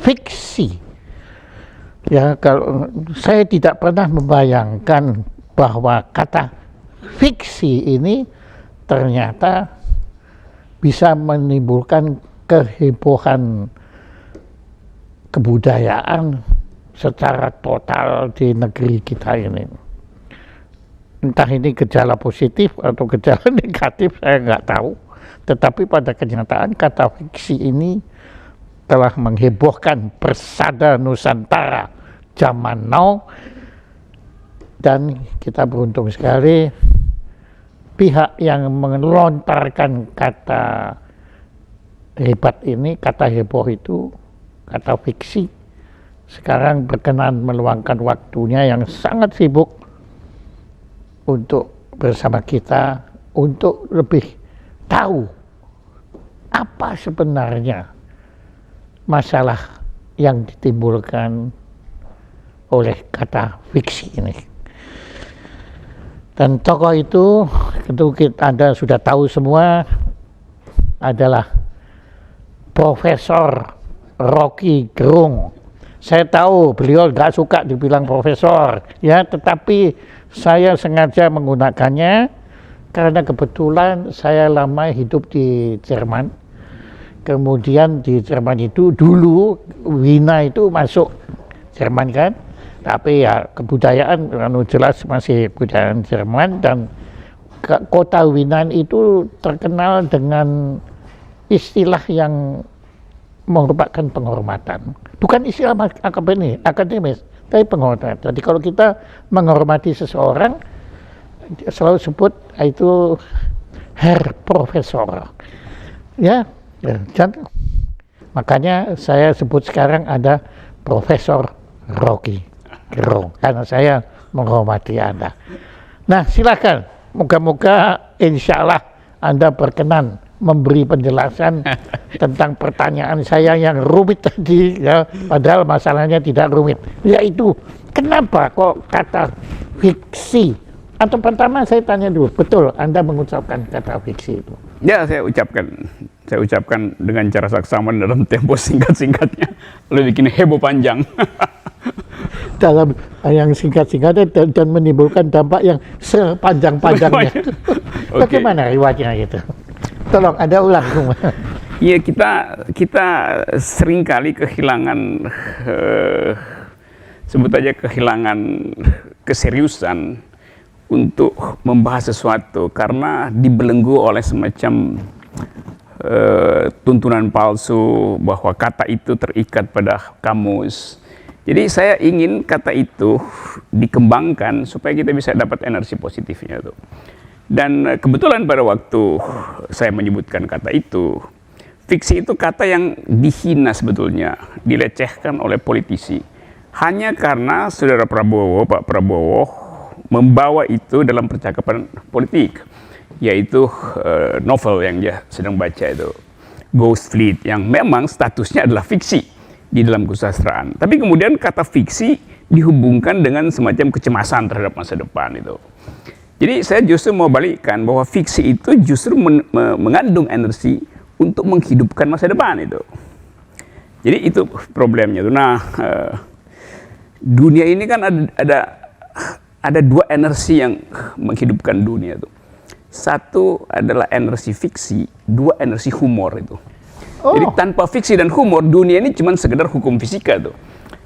fiksi. Ya, kalau saya tidak pernah membayangkan bahwa kata fiksi ini ternyata bisa menimbulkan kehebohan kebudayaan secara total di negeri kita ini. Entah ini gejala positif atau gejala negatif, saya nggak tahu. Tetapi pada kenyataan kata fiksi ini telah menghebohkan persada Nusantara zaman now, dan kita beruntung sekali pihak yang melontarkan kata hebat ini, kata heboh itu, kata fiksi, sekarang berkenan meluangkan waktunya yang sangat sibuk untuk bersama kita untuk lebih tahu apa sebenarnya masalah yang ditimbulkan oleh kata fiksi ini. Dan tokoh itu, Anda sudah tahu semua, adalah Profesor Rocky Gerung. Saya tahu beliau nggak suka dibilang profesor, ya, tetapi saya sengaja menggunakannya karena kebetulan saya lama hidup di Jerman. Kemudian di Jerman itu dulu Wina itu masuk Jerman kan, tapi ya kebudayaan jelas masih kebudayaan Jerman, dan kota Wina itu terkenal dengan istilah yang merupakan penghormatan, bukan istilah akademis, tapi penghormatan. Jadi kalau kita menghormati seseorang, selalu sebut itu Herr Profesor, ya. Dan makanya saya sebut sekarang ada Profesor Rocky Gerung, karena saya menghormati Anda. Nah, silakan, moga-moga insya Allah Anda berkenan memberi penjelasan tentang pertanyaan saya yang rumit tadi, ya, padahal masalahnya tidak rumit, yaitu kenapa kok kata fiksi? Atau pertama saya tanya dulu, betul Anda mengucapkan kata fiksi itu? Ya, saya ucapkan dengan cara saksama dalam tempo singkat-singkatnya, lalu bikin heboh panjang. Dalam yang singkat-singkatnya dan menimbulkan dampak yang sepanjang-panjangnya. Okay. Bagaimana riwayatnya gitu? Tolong Anda ulang semua. Iya, kita seringkali kehilangan sebut aja kehilangan keseriusan untuk membahas sesuatu karena dibelenggu oleh semacam tuntunan palsu bahwa kata itu terikat pada kamus. Jadi saya ingin kata itu dikembangkan supaya kita bisa dapat energi positifnya tuh. Dan kebetulan pada waktu saya menyebutkan kata itu, fiksi itu kata yang dihina sebetulnya, dilecehkan oleh politisi. Hanya karena saudara Prabowo, Pak Prabowo, membawa itu dalam percakapan politik, yaitu novel yang dia sedang baca itu, Ghost Fleet, yang memang statusnya adalah fiksi di dalam kesusastraan. Tapi kemudian kata fiksi dihubungkan dengan semacam kecemasan terhadap masa depan itu. Jadi saya justru mau balikkan bahwa fiksi itu justru mengandung energi untuk menghidupkan masa depan itu. Jadi itu problemnya tuh. Nah, dunia ini kan ada dua energi yang menghidupkan dunia itu. Satu adalah energi fiksi, dua energi humor itu. Oh. Jadi tanpa fiksi dan humor, dunia ini cuma sekedar hukum fisika tuh.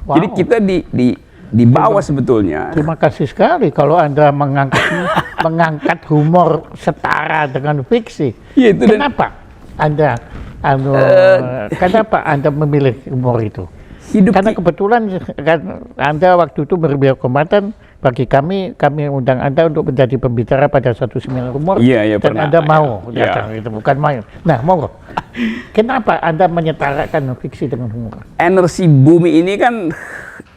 Wow. Jadi kita di bawah sebetulnya. Terima kasih sekali kalau Anda mengangkat humor setara dengan fiksi. Ya, itu kenapa Anda memilih humor itu? Karena kebetulan Anda waktu itu berbeda kesempatan bagi kami undang Anda untuk menjadi pembicara pada satu seminar humor. Iya, dan pernah. Anda mau datang, itu bukan main. Nah, monggo. Kenapa Anda menyetarakan fiksi dengan humor? Energi bumi ini kan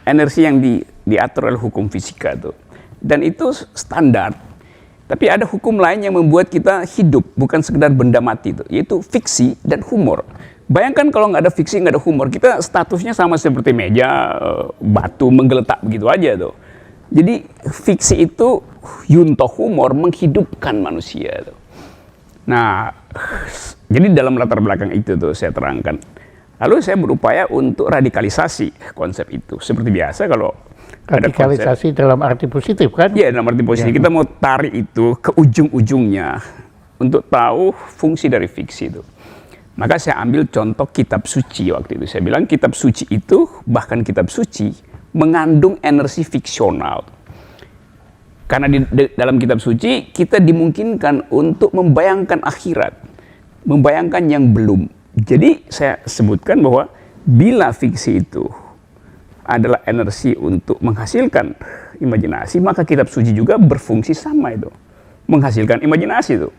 energi yang diatur oleh hukum fisika tuh. Dan itu standar. Tapi ada hukum lain yang membuat kita hidup, bukan sekedar benda mati tuh, yaitu fiksi dan humor. Bayangkan kalau nggak ada fiksi, nggak ada humor, kita statusnya sama seperti meja, batu, menggeletak begitu aja tuh. Jadi fiksi itu yuntoh humor menghidupkan manusia tuh. Nah, jadi dalam latar belakang itu tuh saya terangkan Lalu saya berupaya untuk radikalisasi konsep itu. Seperti biasa kalau ada konsep, Radikalisasi dalam arti positif kan? ya dalam arti positif, kita mau tarik itu ke ujung-ujungnya untuk tahu fungsi dari fiksi itu. Maka saya ambil contoh kitab suci waktu itu. Saya bilang kitab suci itu, bahkan kitab suci, mengandung energi fiksional. Karena dalam kitab suci, kita dimungkinkan untuk membayangkan akhirat. Membayangkan yang belum. Jadi saya sebutkan bahwa bila fiksi itu adalah energi untuk menghasilkan imajinasi, maka kitab suci juga berfungsi sama itu. Menghasilkan imajinasi itu.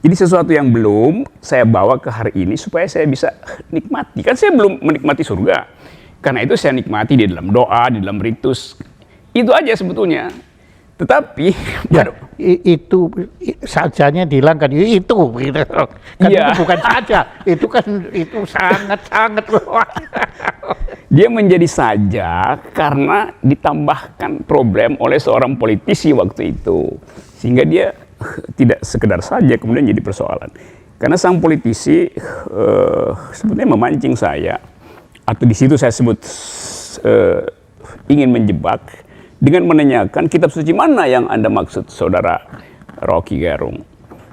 Jadi sesuatu yang belum saya bawa ke hari ini supaya saya bisa nikmati. Kan saya belum menikmati surga. Karena itu saya nikmati di dalam doa, di dalam ritus. Itu aja sebetulnya. Tetapi Ya, itu sajanya dihilangkan itu gitu. Kan Iya. itu bukan saja, itu sangat luas. dia menjadi saja karena ditambahkan problem oleh seorang politisi waktu itu. Sehingga dia tidak sekedar saja kemudian jadi persoalan. Karena sang politisi sebetulnya memancing saya, atau di situ saya sebut ingin menjebak dengan menanyakan kitab suci mana yang Anda maksud, saudara Rocky Gerung.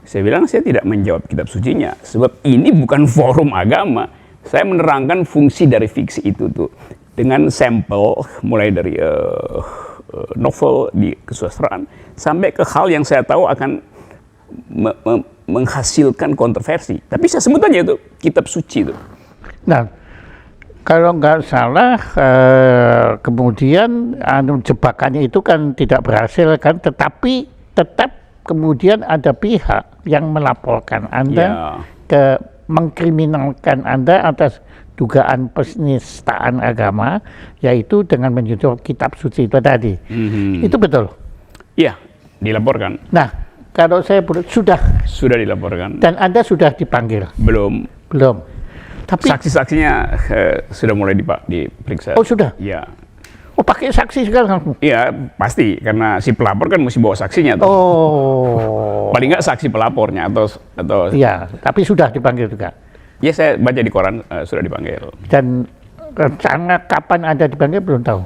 Saya bilang saya tidak menjawab kitab sucinya, sebab ini bukan forum agama. Saya menerangkan fungsi dari fiksi itu tuh dengan sampel mulai dari novel di kesusastraan sampai ke hal yang saya tahu akan menghasilkan kontroversi. Tapi saya sebut aja itu kitab suci itu. Nah, kalau nggak salah kemudian jebakannya itu kan tidak berhasil kan, tetapi tetap kemudian ada pihak yang melaporkan Anda mengkriminalkan Anda atas dugaan penistaan agama, yaitu dengan menyentuh kitab suci itu tadi. Itu betul? Iya, dilaporkan. Nah, kalau saya Sudah dilaporkan. dan Anda sudah dipanggil? Belum. Tapi Saksi-saksinya sudah mulai diperiksa. oh sudah. Iya. Oh, pakai saksi sekarang. Iya, pasti karena si pelapor kan mesti bawa saksinya tuh. Oh. Paling nggak saksi pelapornya atau Iya, tapi sudah dipanggil juga. ya saya baca di koran sudah dipanggil. Dan rencana kapan Anda dipanggil belum tahu.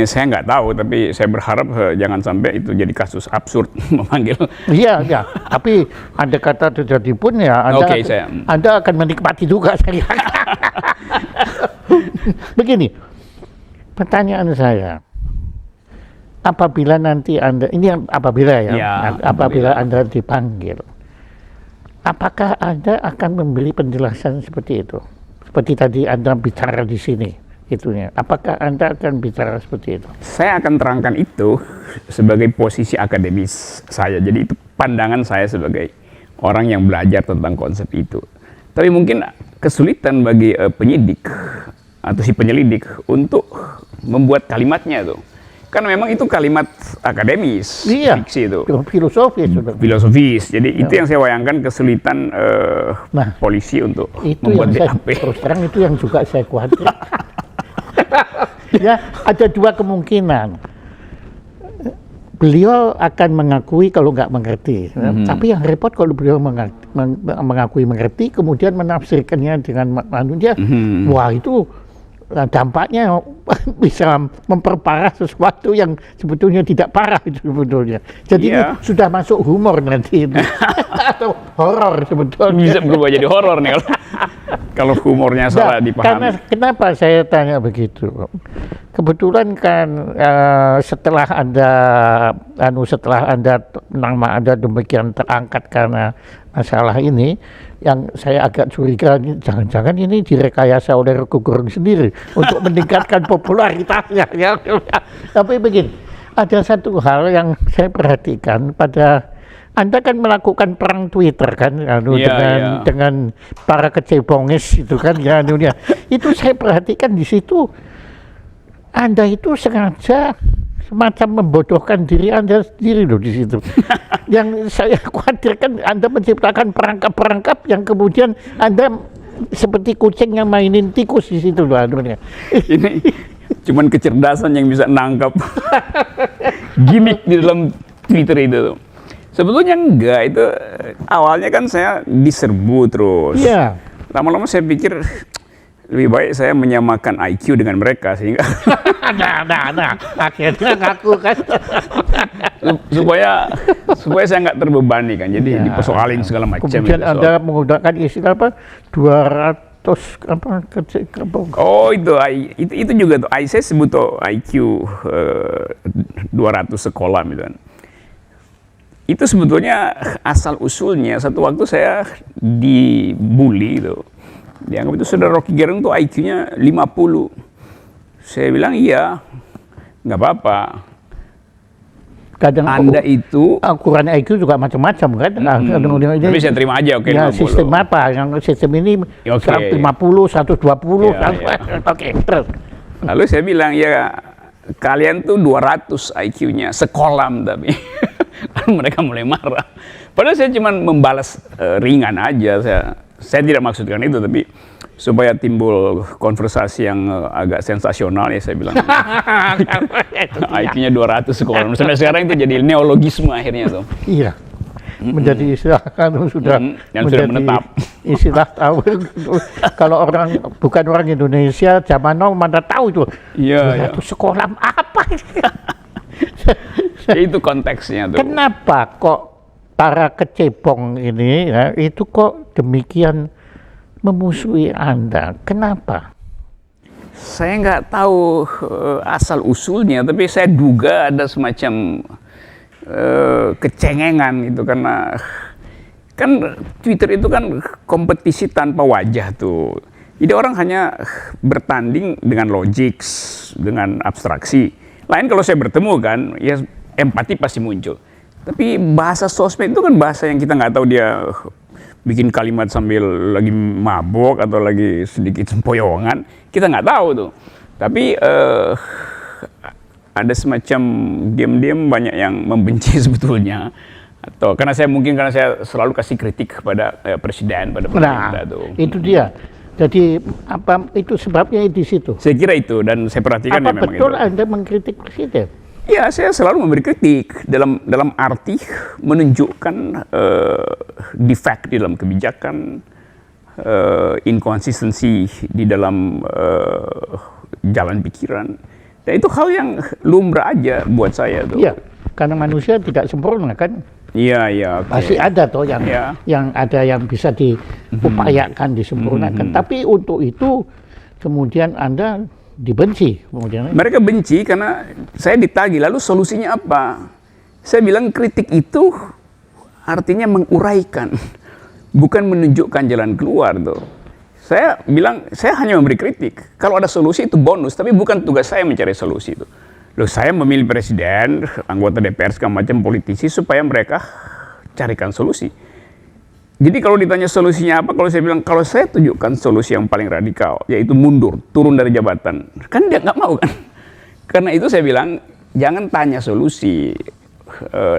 Saya nggak tahu, tapi saya berharap jangan sampai itu jadi kasus absurd memanggil. Iya. Tapi Anda kata terjadi pun ya, Anda akan menikmati juga saya. Begini, pertanyaan saya, apabila nanti Anda, ini apabila apabila Anda dipanggil, apakah Anda akan memberi penjelasan seperti itu? Seperti tadi Anda bicara di sini, itunya. Apakah Anda akan bicara seperti itu? Saya akan terangkan itu sebagai posisi akademis saya. Jadi itu pandangan saya sebagai orang yang belajar tentang konsep itu. Tapi mungkin kesulitan bagi penyidik atau si penyelidik untuk membuat kalimatnya tuh. Kan memang itu kalimat akademis, fiksi itu. Filosofis. Jadi itu yang saya bayangkan kesulitan polisi untuk membuat BAP. Terus terang itu yang juga saya khawatir. Ya, ada dua kemungkinan. Beliau akan mengakui kalau nggak mengerti. Tapi yang repot kalau beliau mengakui mengerti, kemudian menafsirkannya dengan manusia, wah itu dampaknya bisa memperparah sesuatu yang sebetulnya tidak parah itu sebetulnya. Jadi ini sudah masuk humor nanti itu. Atau horor sebetulnya. Bisa berubah jadi horor nih kalau humornya salah dipahami. Karena kenapa saya tanya begitu? Kebetulan kan setelah nama Anda demikian terangkat karena masalah ini, yang saya agak curiga, jangan-jangan ini direkayasa oleh Rocky Gerung sendiri untuk meningkatkan popularitasnya. Ya. Tapi begini, ada satu hal yang saya perhatikan pada Anda kan melakukan perang Twitter kan, dengan para kecebongis itu kan, itu saya perhatikan di situ Anda itu sengaja semacam membodohkan diri Anda sendiri loh di situ. Yang saya khawatirkan Anda menciptakan perangkap-perangkap yang kemudian Anda seperti kucing yang mainin tikus di situ loh. Ini cuman kecerdasan yang bisa nangkap gimmick di dalam Twitter itu. Sebetulnya enggak, itu awalnya kan saya diserbu terus. Iya. Lama-lama saya pikir lebih baik saya menyamakan IQ dengan mereka sehingga Nah, akhirnya ngaku kan. supaya saya nggak terbebani kan. Jadi dipersoalin segala macam. Kemudian itu Anda menggunakan istilah apa? 200 apa? Oh itu juga tuh. Saya sebut tuh IQ 200 sekolah gitu kan. Itu sebetulnya asal usulnya satu waktu saya dibully tuh. Dianggap itu saudara Rocky Gerung tuh IQ-nya 50. Saya bilang iya, nggak apa-apa. Kadang Anda itu ukuran IQ juga macam-macam kan. tapi saya terima aja, oke, ya, 50. sistem apa? Yang sistem ini Oke. 150, 120. Ya, ya. Oke, terus. Lalu saya bilang ya kalian tuh 200 IQ-nya sekolam tapi lalu mereka mulai marah. Padahal saya cuma membalas ringan aja. Saya tidak maksudkan itu, tapi supaya timbul konversasi yang agak sensasional ya saya bilang. IQ-nya 200 sekolah. Sampai sekarang itu jadi neologisme akhirnya tuh. Iya. Menjadi istilah kan sudah yang sudah menetap. Istilah tahu kalau bukan orang Indonesia zaman now mana tahu itu. Iya. Itu sekolah apa? Itu konteksnya tuh. Kenapa kok para kecebong ini ya, itu kok demikian memusuhi Anda? Kenapa? Saya nggak tahu asal usulnya, tapi saya duga ada semacam kecengengan gitu karena kan Twitter itu kan kompetisi tanpa wajah tuh. Jadi orang hanya bertanding dengan logik, dengan abstraksi. Lain kalau saya bertemu kan, ya empati pasti muncul. Tapi bahasa sosmed itu kan bahasa yang kita nggak tahu dia bikin kalimat sambil lagi mabok atau lagi sedikit sempoyongan, kita nggak tahu tuh. Tapi ada semacam diam-diam banyak yang membenci sebetulnya. Atau karena saya selalu kasih kritik kepada presiden, pada pemerintah tuh. Itu dia. Jadi apa itu sebabnya di situ? Saya kira itu dan saya perhatikan apa ya memang betul itu. Anda mengkritik presiden? Ya, saya selalu memberi kritik dalam arti menunjukkan defect di dalam kebijakan, inkonsistensi di dalam jalan pikiran. Dan itu hal yang lumrah aja buat saya tuh. Iya, karena manusia tidak sempurna kan. Iya, okay. Pasti ada toh yang ada yang bisa diupayakan disempurnakan. Tapi untuk itu kemudian Anda dibenci kemudian. Mereka benci karena saya ditagih, lalu solusinya apa? Saya bilang kritik itu artinya menguraikan, bukan menunjukkan jalan keluar tuh. Saya bilang saya hanya memberi kritik. Kalau ada solusi itu bonus, tapi bukan tugas saya mencari solusi itu. Loh, saya memilih presiden, anggota DPR segala macam politisi supaya mereka carikan solusi. Jadi kalau ditanya solusinya apa, kalau saya bilang, kalau saya tunjukkan solusi yang paling radikal, yaitu mundur, turun dari jabatan, kan dia nggak mau kan. Karena itu saya bilang, jangan tanya solusi.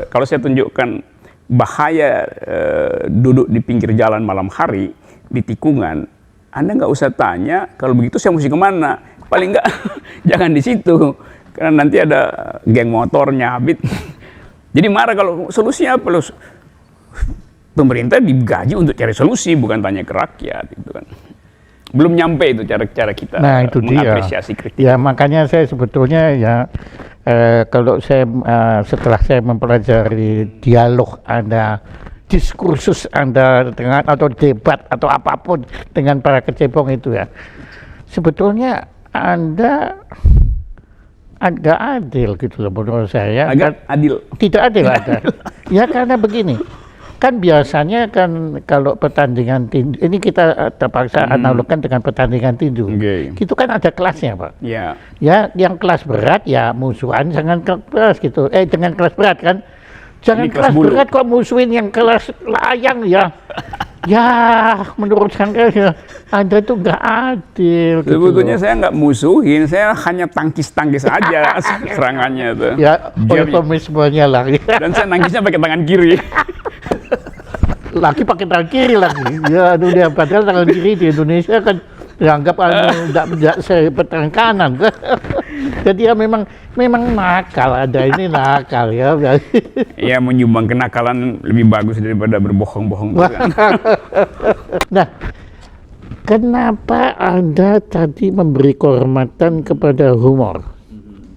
Kalau saya tunjukkan bahaya duduk di pinggir jalan malam hari, di tikungan, Anda nggak usah tanya, kalau begitu saya mesti kemana. Paling nggak, jangan di situ. Karena nanti ada geng motor nyabit. Jadi marah kalau solusinya apa loh. Pemerintah digaji untuk cari solusi, bukan tanya ke rakyat, gitu kan. Belum nyampe itu cara kita itu mengapresiasi kritik. Ya makanya saya sebetulnya ya kalau saya setelah saya mempelajari dialog Anda, diskursus Anda dengan atau debat atau apapun dengan para kecebong itu ya, sebetulnya Anda agak adil gitu loh menurut saya. Agak adil. Tidak adil ada. Ya karena begini. Kan biasanya kan kalau pertandingan tinju, ini kita terpaksa analogkan dengan pertandingan tinju. Okay. Itu kan ada kelasnya, Pak. Yeah. Ya, yang kelas berat ya musuhan dengan kelas gitu. Dengan kelas berat kan. Jangan kelas berat kok musuhin yang kelas layang ya. Ya, menurut saya ya, Anda itu nggak adil. Sebetulnya gitu. saya nggak musuhin, saya hanya tangkis-tangkis aja serangannya tuh. Ya, eufemismenya lah. Dan saya nangisnya pakai tangan kiri. Laki pakai tangan kiri lagi. Ya, aduh dia padahal tangan kiri di Indonesia kan dianggap tidak seperti kanan. Jadi ya memang nakal, ada ini nakal ya. Ya menyumbang kenakalan lebih bagus daripada berbohong-bohong. Nah, kenapa Anda tadi memberi kehormatan kepada humor?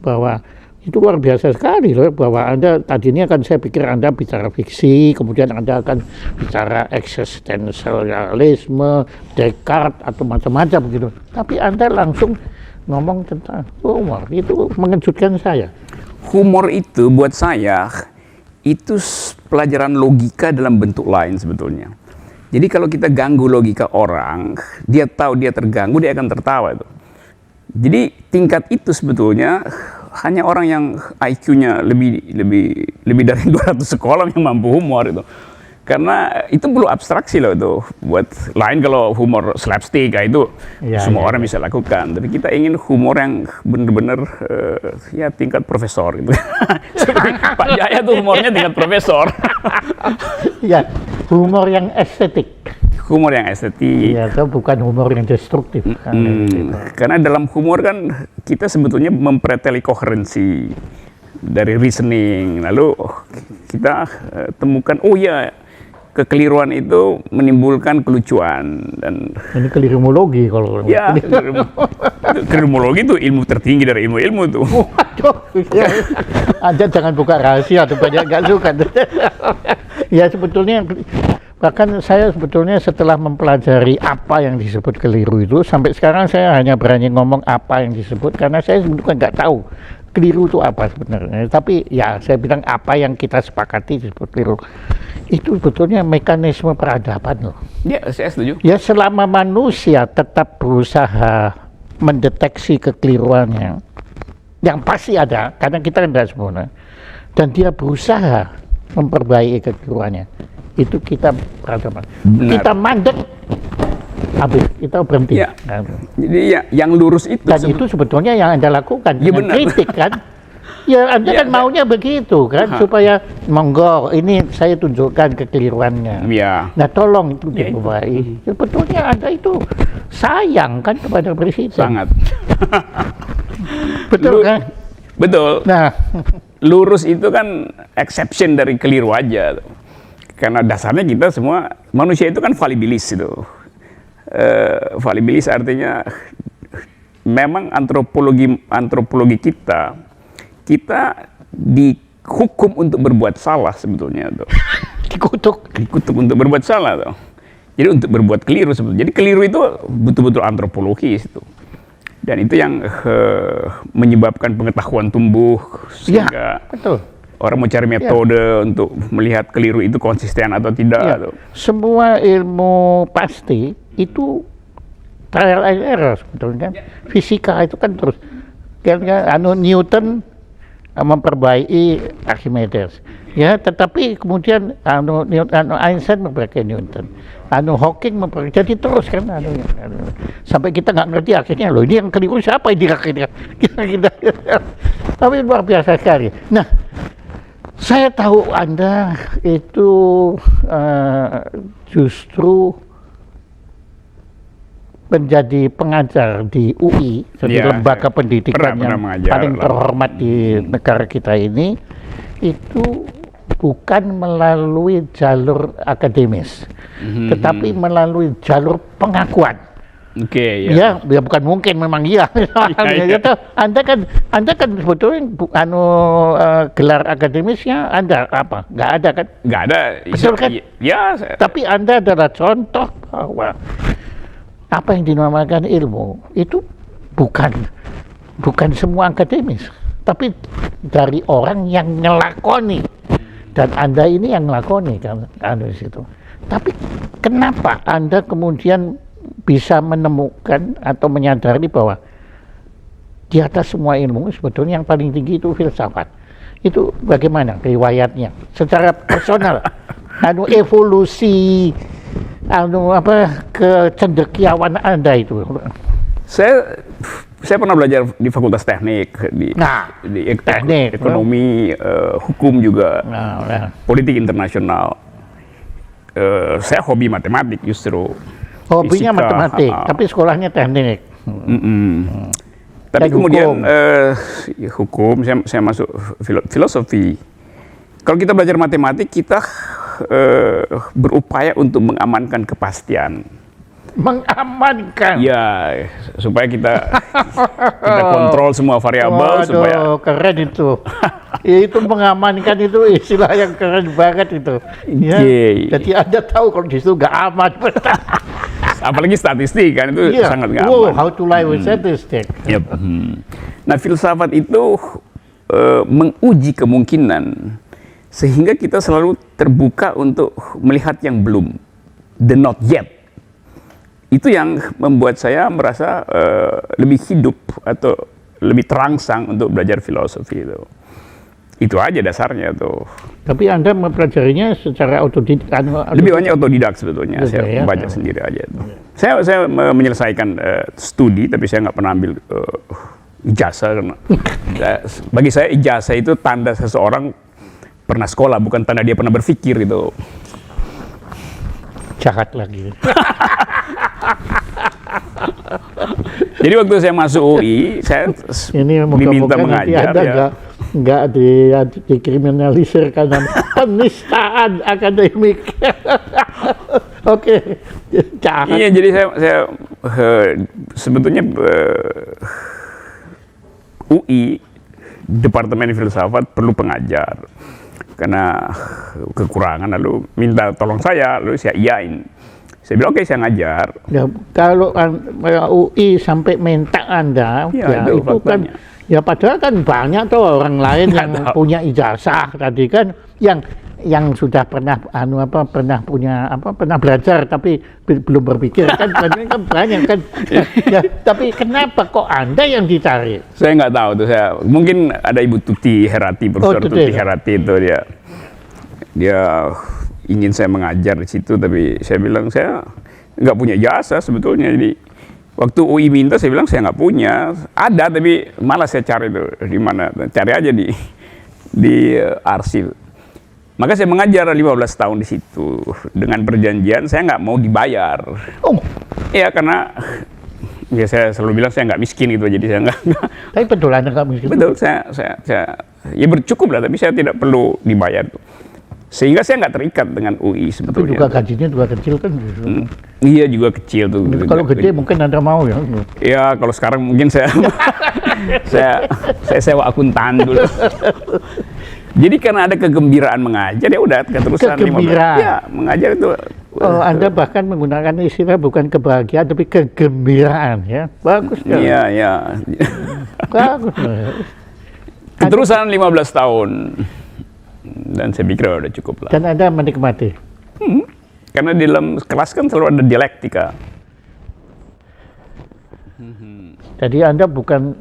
Bahwa itu luar biasa sekali loh, bahwa Anda tadinya kan saya pikir Anda bicara fiksi, kemudian Anda akan bicara eksistensialisme, Descartes atau macam-macam begitu. Tapi Anda langsung ngomong tentang humor, itu mengejutkan saya. Humor itu buat saya itu pelajaran logika dalam bentuk lain sebetulnya. Jadi kalau kita ganggu logika orang, dia tahu dia terganggu, dia akan tertawa itu. Jadi tingkat itu sebetulnya hanya orang yang IQ-nya lebih dari 200 sekolah yang mampu humor itu. Karena itu perlu abstraksi loh itu. Buat lain kalau humor slapstick itu semua orang bisa lakukan. Tapi kita ingin humor yang benar-benar ya tingkat profesor itu. Seperti Pak Jaya tuh humornya tingkat profesor. Ya, humor yang estetik. Humor yang estetik. Ya, itu bukan humor yang destruktif. Karena dalam humor kan kita sebetulnya mempreteli koherensi dari reasoning. Lalu kita temukan, oh ya, kekeliruan itu menimbulkan kelucuan. Dan ini kelirimologi kalau ya, kelirimologi itu ilmu tertinggi dari ilmu-ilmu itu. Waduh, ya. Anda jangan buka rahasia tuh, banyak nggak suka. Ya sebetulnya, bahkan saya sebetulnya setelah mempelajari apa yang disebut keliru itu, sampai sekarang saya hanya berani ngomong apa yang disebut, karena saya sebetulnya nggak tahu keliru itu apa sebenarnya. Tapi ya saya bilang apa yang kita sepakati disebut keliru. Itu sebetulnya mekanisme peradaban loh. Ya, saya setuju. Ya selama manusia tetap berusaha mendeteksi kekeliruannya, yang pasti ada, karena kita tidak sempurna, dan dia berusaha memperbaiki kekeliruannya, itu kita peradaban. Kita mandek, habis kita berhenti. Ya. Jadi ya, yang lurus itu. Dan itu sebetulnya yang Anda lakukan, ya, dengan kritik kan. Ya Anda kan maunya begitu kan, supaya monggo ini saya tunjukkan kekeliruannya. Ya. Nah tolong itu diperbaiki. Sebetulnya Anda itu sayang kan kepada presiden. Sangat. Betul kan? Betul. Nah, lurus itu kan exception dari keliru aja. Karena dasarnya kita semua manusia itu kan falibilis itu. Falibilis artinya memang antropologi kita dihukum untuk berbuat salah sebetulnya tuh. Dikutuk untuk berbuat salah tuh. Jadi untuk berbuat keliru sebetulnya. Jadi keliru itu betul-betul antropologis itu. Dan itu yang menyebabkan pengetahuan tumbuh sehingga betul. Orang mau cari metode untuk melihat keliru itu konsisten atau tidak. Semua ilmu pasti itu trial and error sebetulnya kan. Fisika itu kan terus Newton memperbaiki Archimedes, ya, tetapi kemudian Einstein memperbaiki Newton, Hawking memperbaiki, jadi terus kan, sampai kita nggak ngerti akhirnya loh ini yang keliru siapa ini akhirnya, tapi luar biasa sekali. Nah, saya tahu Anda itu justru menjadi pengajar di UI, jadi lembaga pendidikan yang paling terhormat di negara kita ini, itu bukan melalui jalur akademis, tetapi melalui jalur pengakuan. Ya bukan mungkin, memang iya. Anda kan sebetulnya gelar akademisnya Anda apa? Nggak ada kan? Nggak ada. Betul kan? Ya. Tapi Anda adalah contoh bahwa apa yang dinamakan ilmu itu bukan semua akademis, tapi dari orang yang ngelakoni, dan Anda ini yang ngelakoni kan di situ. Tapi kenapa Anda kemudian bisa menemukan atau menyadari bahwa di atas semua ilmu sebetulnya yang paling tinggi itu filsafat? Itu bagaimana riwayatnya secara personal? Evolusi kecendekiawan Anda itu. Saya pernah belajar di Fakultas Teknik, di teknik, ekonomi, hukum juga, politik internasional. Saya hobi matematik justru. Hobinya fisika, matematik, tapi sekolahnya teknik. Tapi kemudian hukum, saya masuk filosofi. Kalau kita belajar matematik, kita berupaya untuk mengamankan kepastian. mengamankan. Ya, supaya kita kontrol semua variabel supaya keren itu. Itu mengamankan itu istilah yang keren banget itu. Ya. Jadi Anda tahu kalau di situ nggak aman. apalagi statistik kan itu sangat nggak aman. How to lie with statistic. Yep. Nah, filsafat itu menguji kemungkinan sehingga kita selalu terbuka untuk melihat yang belum, the not yet. Itu yang membuat saya merasa lebih hidup atau lebih terangsang untuk belajar filosofi itu. Itu aja dasarnya tuh. Tapi Anda mempelajarinya secara otodidak? Lebih banyak otodidak sebetulnya. Saya baca sendiri aja tuh. Saya menyelesaikan studi, tapi saya nggak pernah ambil ijazah. Karena bagi saya ijazah itu tanda seseorang pernah sekolah, bukan tanda dia pernah berpikir gitu. Jahat lagi. Jadi waktu saya masuk UI, saya diminta mengajar ya. Nggak dikriminalisir karena penistaan akademik. Oke, jahat. Iya, jadi saya sebetulnya UI Departemen Filsafat perlu pengajar karena kekurangan, lalu minta tolong saya, lalu saya iyain. Saya bilang oke, saya ngajar. Ya, kalau UI sampai minta Anda, ya itu faktanya. Kan ya padahal kan banyak tuh orang lain yang punya ijazah tadi kan yang sudah pernah pernah belajar tapi belum berpikir kan banyak kan. Ya, tapi kenapa kok Anda yang ditarik? Saya nggak tahu tuh, saya mungkin ada Ibu Tuti Herati, Profesor Tuti Herati itu dia ingin saya mengajar di situ, tapi saya bilang saya nggak punya jasa sebetulnya. Jadi waktu UI minta, saya bilang saya nggak punya. Ada, tapi malah saya cari itu di mana, cari aja di arsip. Maka saya mengajar 15 tahun di situ dengan perjanjian saya nggak mau dibayar. Oh, ya karena ya saya selalu bilang saya nggak miskin gitu, jadi saya nggak. Tapi betul Anda nggak miskin? Betul, saya ya bercukup lah, tapi saya tidak perlu dibayar. Sehingga saya nggak terikat dengan UI sebetulnya. Tapi juga gajinya juga kecil kan? Iya, juga kecil tuh. Kalau gede mungkin Anda mau ya? Ya, kalau sekarang mungkin saya sewa akuntan dulu. Jadi karena ada kegembiraan mengajar, ya udah keterusan. Kegembiraan? Ya, mengajar itu. Oh, Anda bahkan menggunakan istilah bukan kebahagiaan, tapi kegembiraan ya. Bagus kan? Iya, iya. Bagus. Keterusan 15 tahun. Dan saya pikir udah cukup lah. Dan Anda menikmati? Karena di dalam kelas kan selalu ada dialektika. Jadi Anda bukan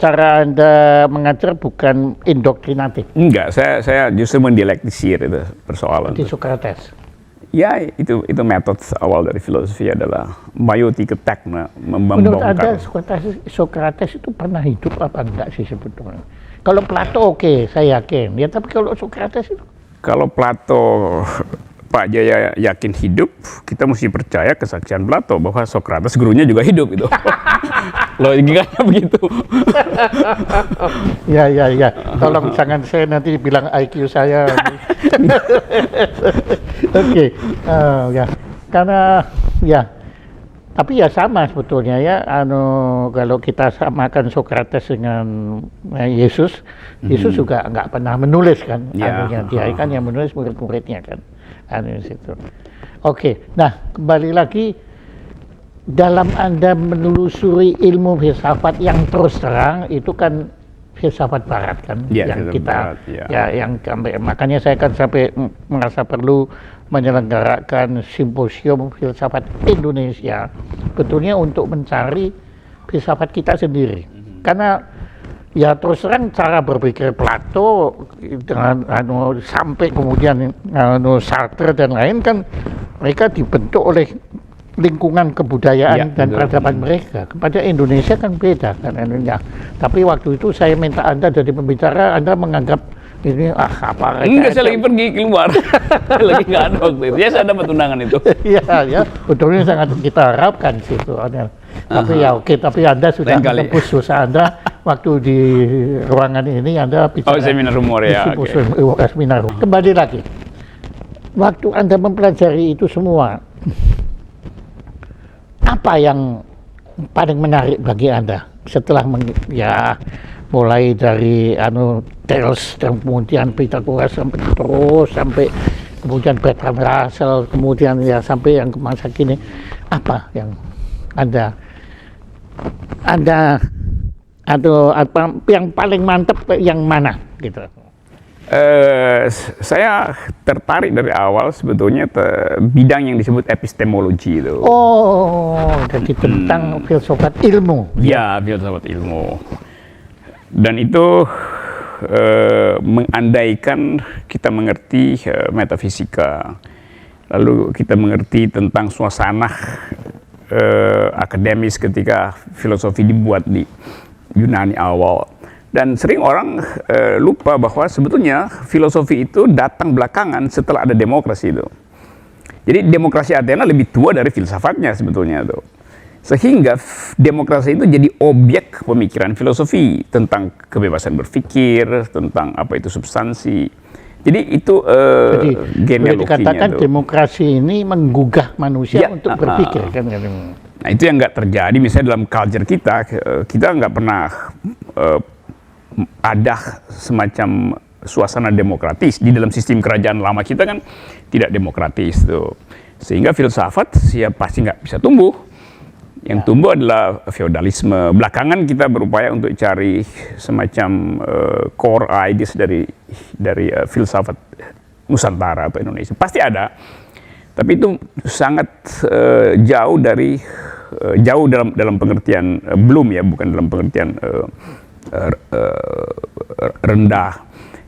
cara Anda mengajar bukan indoktrinatif? Enggak, saya justru mendialektisir itu persoalan. Di Socrates? Ya, itu metode awal dari filosofi adalah maiotic attack, membongkar. Menurut Anda Socrates itu pernah hidup apa enggak sih sebetulnya? Kalau Plato oke, saya yakin. Ya, tapi kalau Socrates itu? Kalau Plato, Pak Jaya yakin hidup, kita mesti percaya kesaksian Plato bahwa Socrates gurunya juga hidup itu. Logikanya begitu. Ya. Tolong jangan saya nanti bilang IQ saya. Oke. Ya. Karena ya. Tapi ya sama sebetulnya ya, kalau kita samakan Socrates dengan Yesus, Yesus juga nggak pernah menulis kan, dia kan yang menulis murid-muridnya kan, situ. Oke, nah kembali lagi dalam Anda menelusuri ilmu filsafat yang terus terang itu kan filsafat Barat kan, yang kita Barat, yang makanya saya kan sampai merasa perlu menyelenggarakan simposium filsafat Indonesia betulnya untuk mencari filsafat kita sendiri. Karena ya terus terang cara berpikir Plato dengan sampai kemudian Sartre dan lain kan mereka dibentuk oleh lingkungan kebudayaan dan peradaban mereka. Kepada Indonesia kan beda kan. Tapi waktu itu saya minta Anda jadi pembicara, Anda menganggap ini apa? Enggak, saya lagi pergi keluar. Lagi nggak ada waktu itu. Ya, saya dapat undangan itu. Iya, betulnya sangat kita harapkan situ. Tapi ya oke, tapi Anda sudah menembus dosa Anda waktu di ruangan ini Anda bicara. Seminar humor ya. Seminar. Kembali lagi. Waktu Anda mempelajari itu semua, apa yang paling menarik bagi Anda setelah ya mulai dari Thales dan kemudian Pythagoras sampai kemudian Bertrand Russell, kemudian ya sampai yang ke masa kini, apa yang Anda atau apa yang paling mantap yang mana gitu? Saya tertarik dari awal sebetulnya bidang yang disebut epistemologi itu. Oh, jadi tentang filsafat ilmu. Ya, filsafat ilmu. Dan itu mengandaikan kita mengerti metafisika, lalu kita mengerti tentang suasana akademis ketika filosofi dibuat di Yunani awal. Dan sering orang lupa bahwa sebetulnya filosofi itu datang belakangan setelah ada demokrasi itu. Jadi demokrasi Athena lebih tua dari filsafatnya sebetulnya itu. Sehingga demokrasi itu jadi objek pemikiran filosofi tentang kebebasan berpikir, tentang apa itu substansi. Jadi itu genealoginya. Dikatakan demokrasi ini menggugah manusia untuk berpikir kan? Nah itu yang nggak terjadi misalnya dalam culture kita nggak pernah ada semacam suasana demokratis di dalam sistem kerajaan lama kita kan tidak demokratis tuh, sehingga filsafat ya pasti nggak bisa tumbuh. Yang tumbuh adalah feodalisme. Belakangan kita berupaya untuk cari semacam core ideas dari filsafat Nusantara atau Indonesia. Pasti ada, tapi itu sangat jauh dalam pengertian belum ya, bukan dalam pengertian rendah.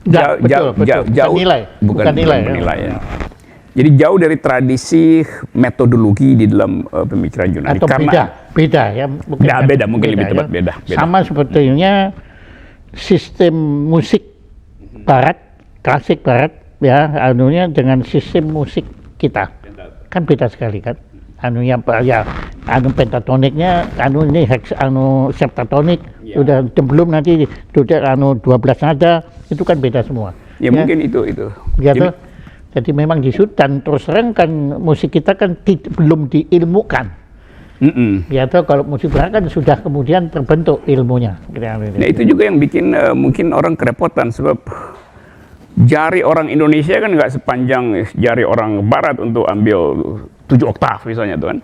Jauh nilai, bukan nilai ya. Jadi jauh dari tradisi metodologi di dalam pemikiran Yunani. Atau beda ya, mungkin lebih tepat beda. Sama sebetulnya sistem musik Barat, klasik Barat ya, dengan sistem musik kita kan beda sekali kan. Pentatoniknya, ini septatonik, udah belum nanti udah 12 nada, itu kan beda semua. Ya mungkin itu. Ya, jadi memang dan terus terang kan musik kita kan belum diilmukan. Ya kalau musik barat kan sudah kemudian terbentuk ilmunya. Nah itu juga yang bikin mungkin orang kerepotan, sebab jari orang Indonesia kan nggak sepanjang jari orang Barat untuk ambil 7 oktav misalnya tuh kan.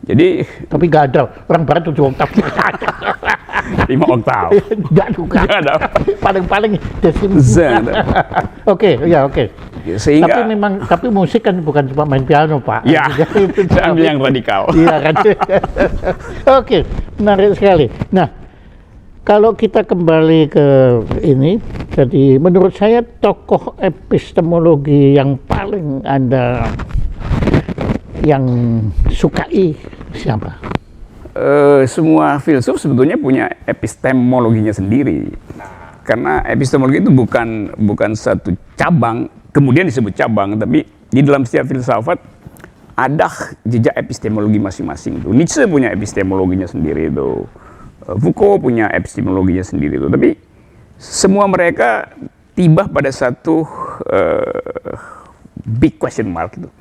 Jadi tapi nggak ada orang Barat 7 oktav. 5 oktav. Nggak juga. Paling-paling desim. Oke. Sehingga tapi musik kan bukan cuma main piano, Pak. Ya, itu yang radikal. Iya kan. Oke, menarik sekali. Nah, kalau kita kembali ke ini, jadi menurut saya tokoh epistemologi yang paling Anda yang sukai siapa? Semua filsuf sebetulnya punya epistemologinya sendiri. Karena epistemologi itu bukan satu cabang, kemudian disebut cabang, tapi di dalam setiap filsafat ada jejak epistemologi masing-masing. Nietzsche punya epistemologinya sendiri itu. Foucault punya epistemologinya sendiri itu. Tapi semua mereka tiba pada satu big question mark itu.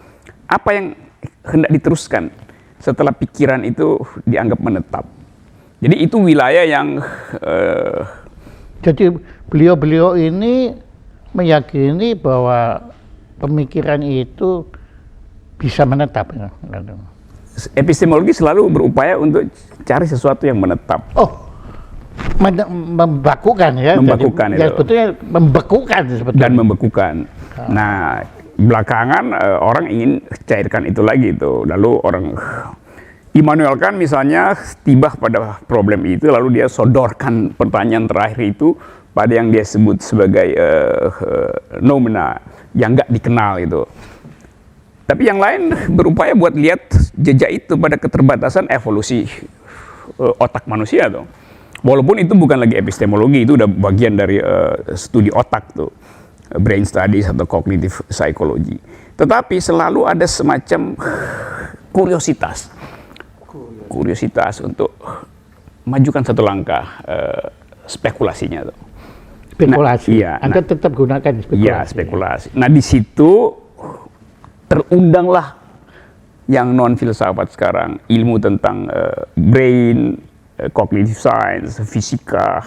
Apa yang hendak diteruskan setelah pikiran itu dianggap menetap? Jadi itu wilayah yang jadi beliau-beliau ini meyakini bahwa pemikiran itu bisa menetap. Epistemologi selalu berupaya untuk cari sesuatu yang menetap. Oh, membakukan ya. Membekukan itu. Ya sebetulnya membekukan sebetulnya. Dan membekukan. Nah, belakangan orang ingin cairkan itu lagi itu. Lalu orang Immanuel Kant misalnya tiba pada problem itu, lalu dia sodorkan pertanyaan terakhir itu pada yang dia sebut sebagai noumena yang nggak dikenal itu. Tapi yang lain berupaya buat lihat jejak itu pada keterbatasan evolusi otak manusia tuh. Walaupun itu bukan lagi epistemologi, itu udah bagian dari studi otak tuh, brain studies atau cognitive psychology. Tetapi selalu ada semacam kuriositas untuk majukan satu langkah spekulasinya tuh. Spekulasi. Nah, iya, Anda tetap gunakan spekulasi. Iya, spekulasi. Nah, di situ terundanglah yang non filsafat sekarang, ilmu tentang brain, cognitive science, fisika,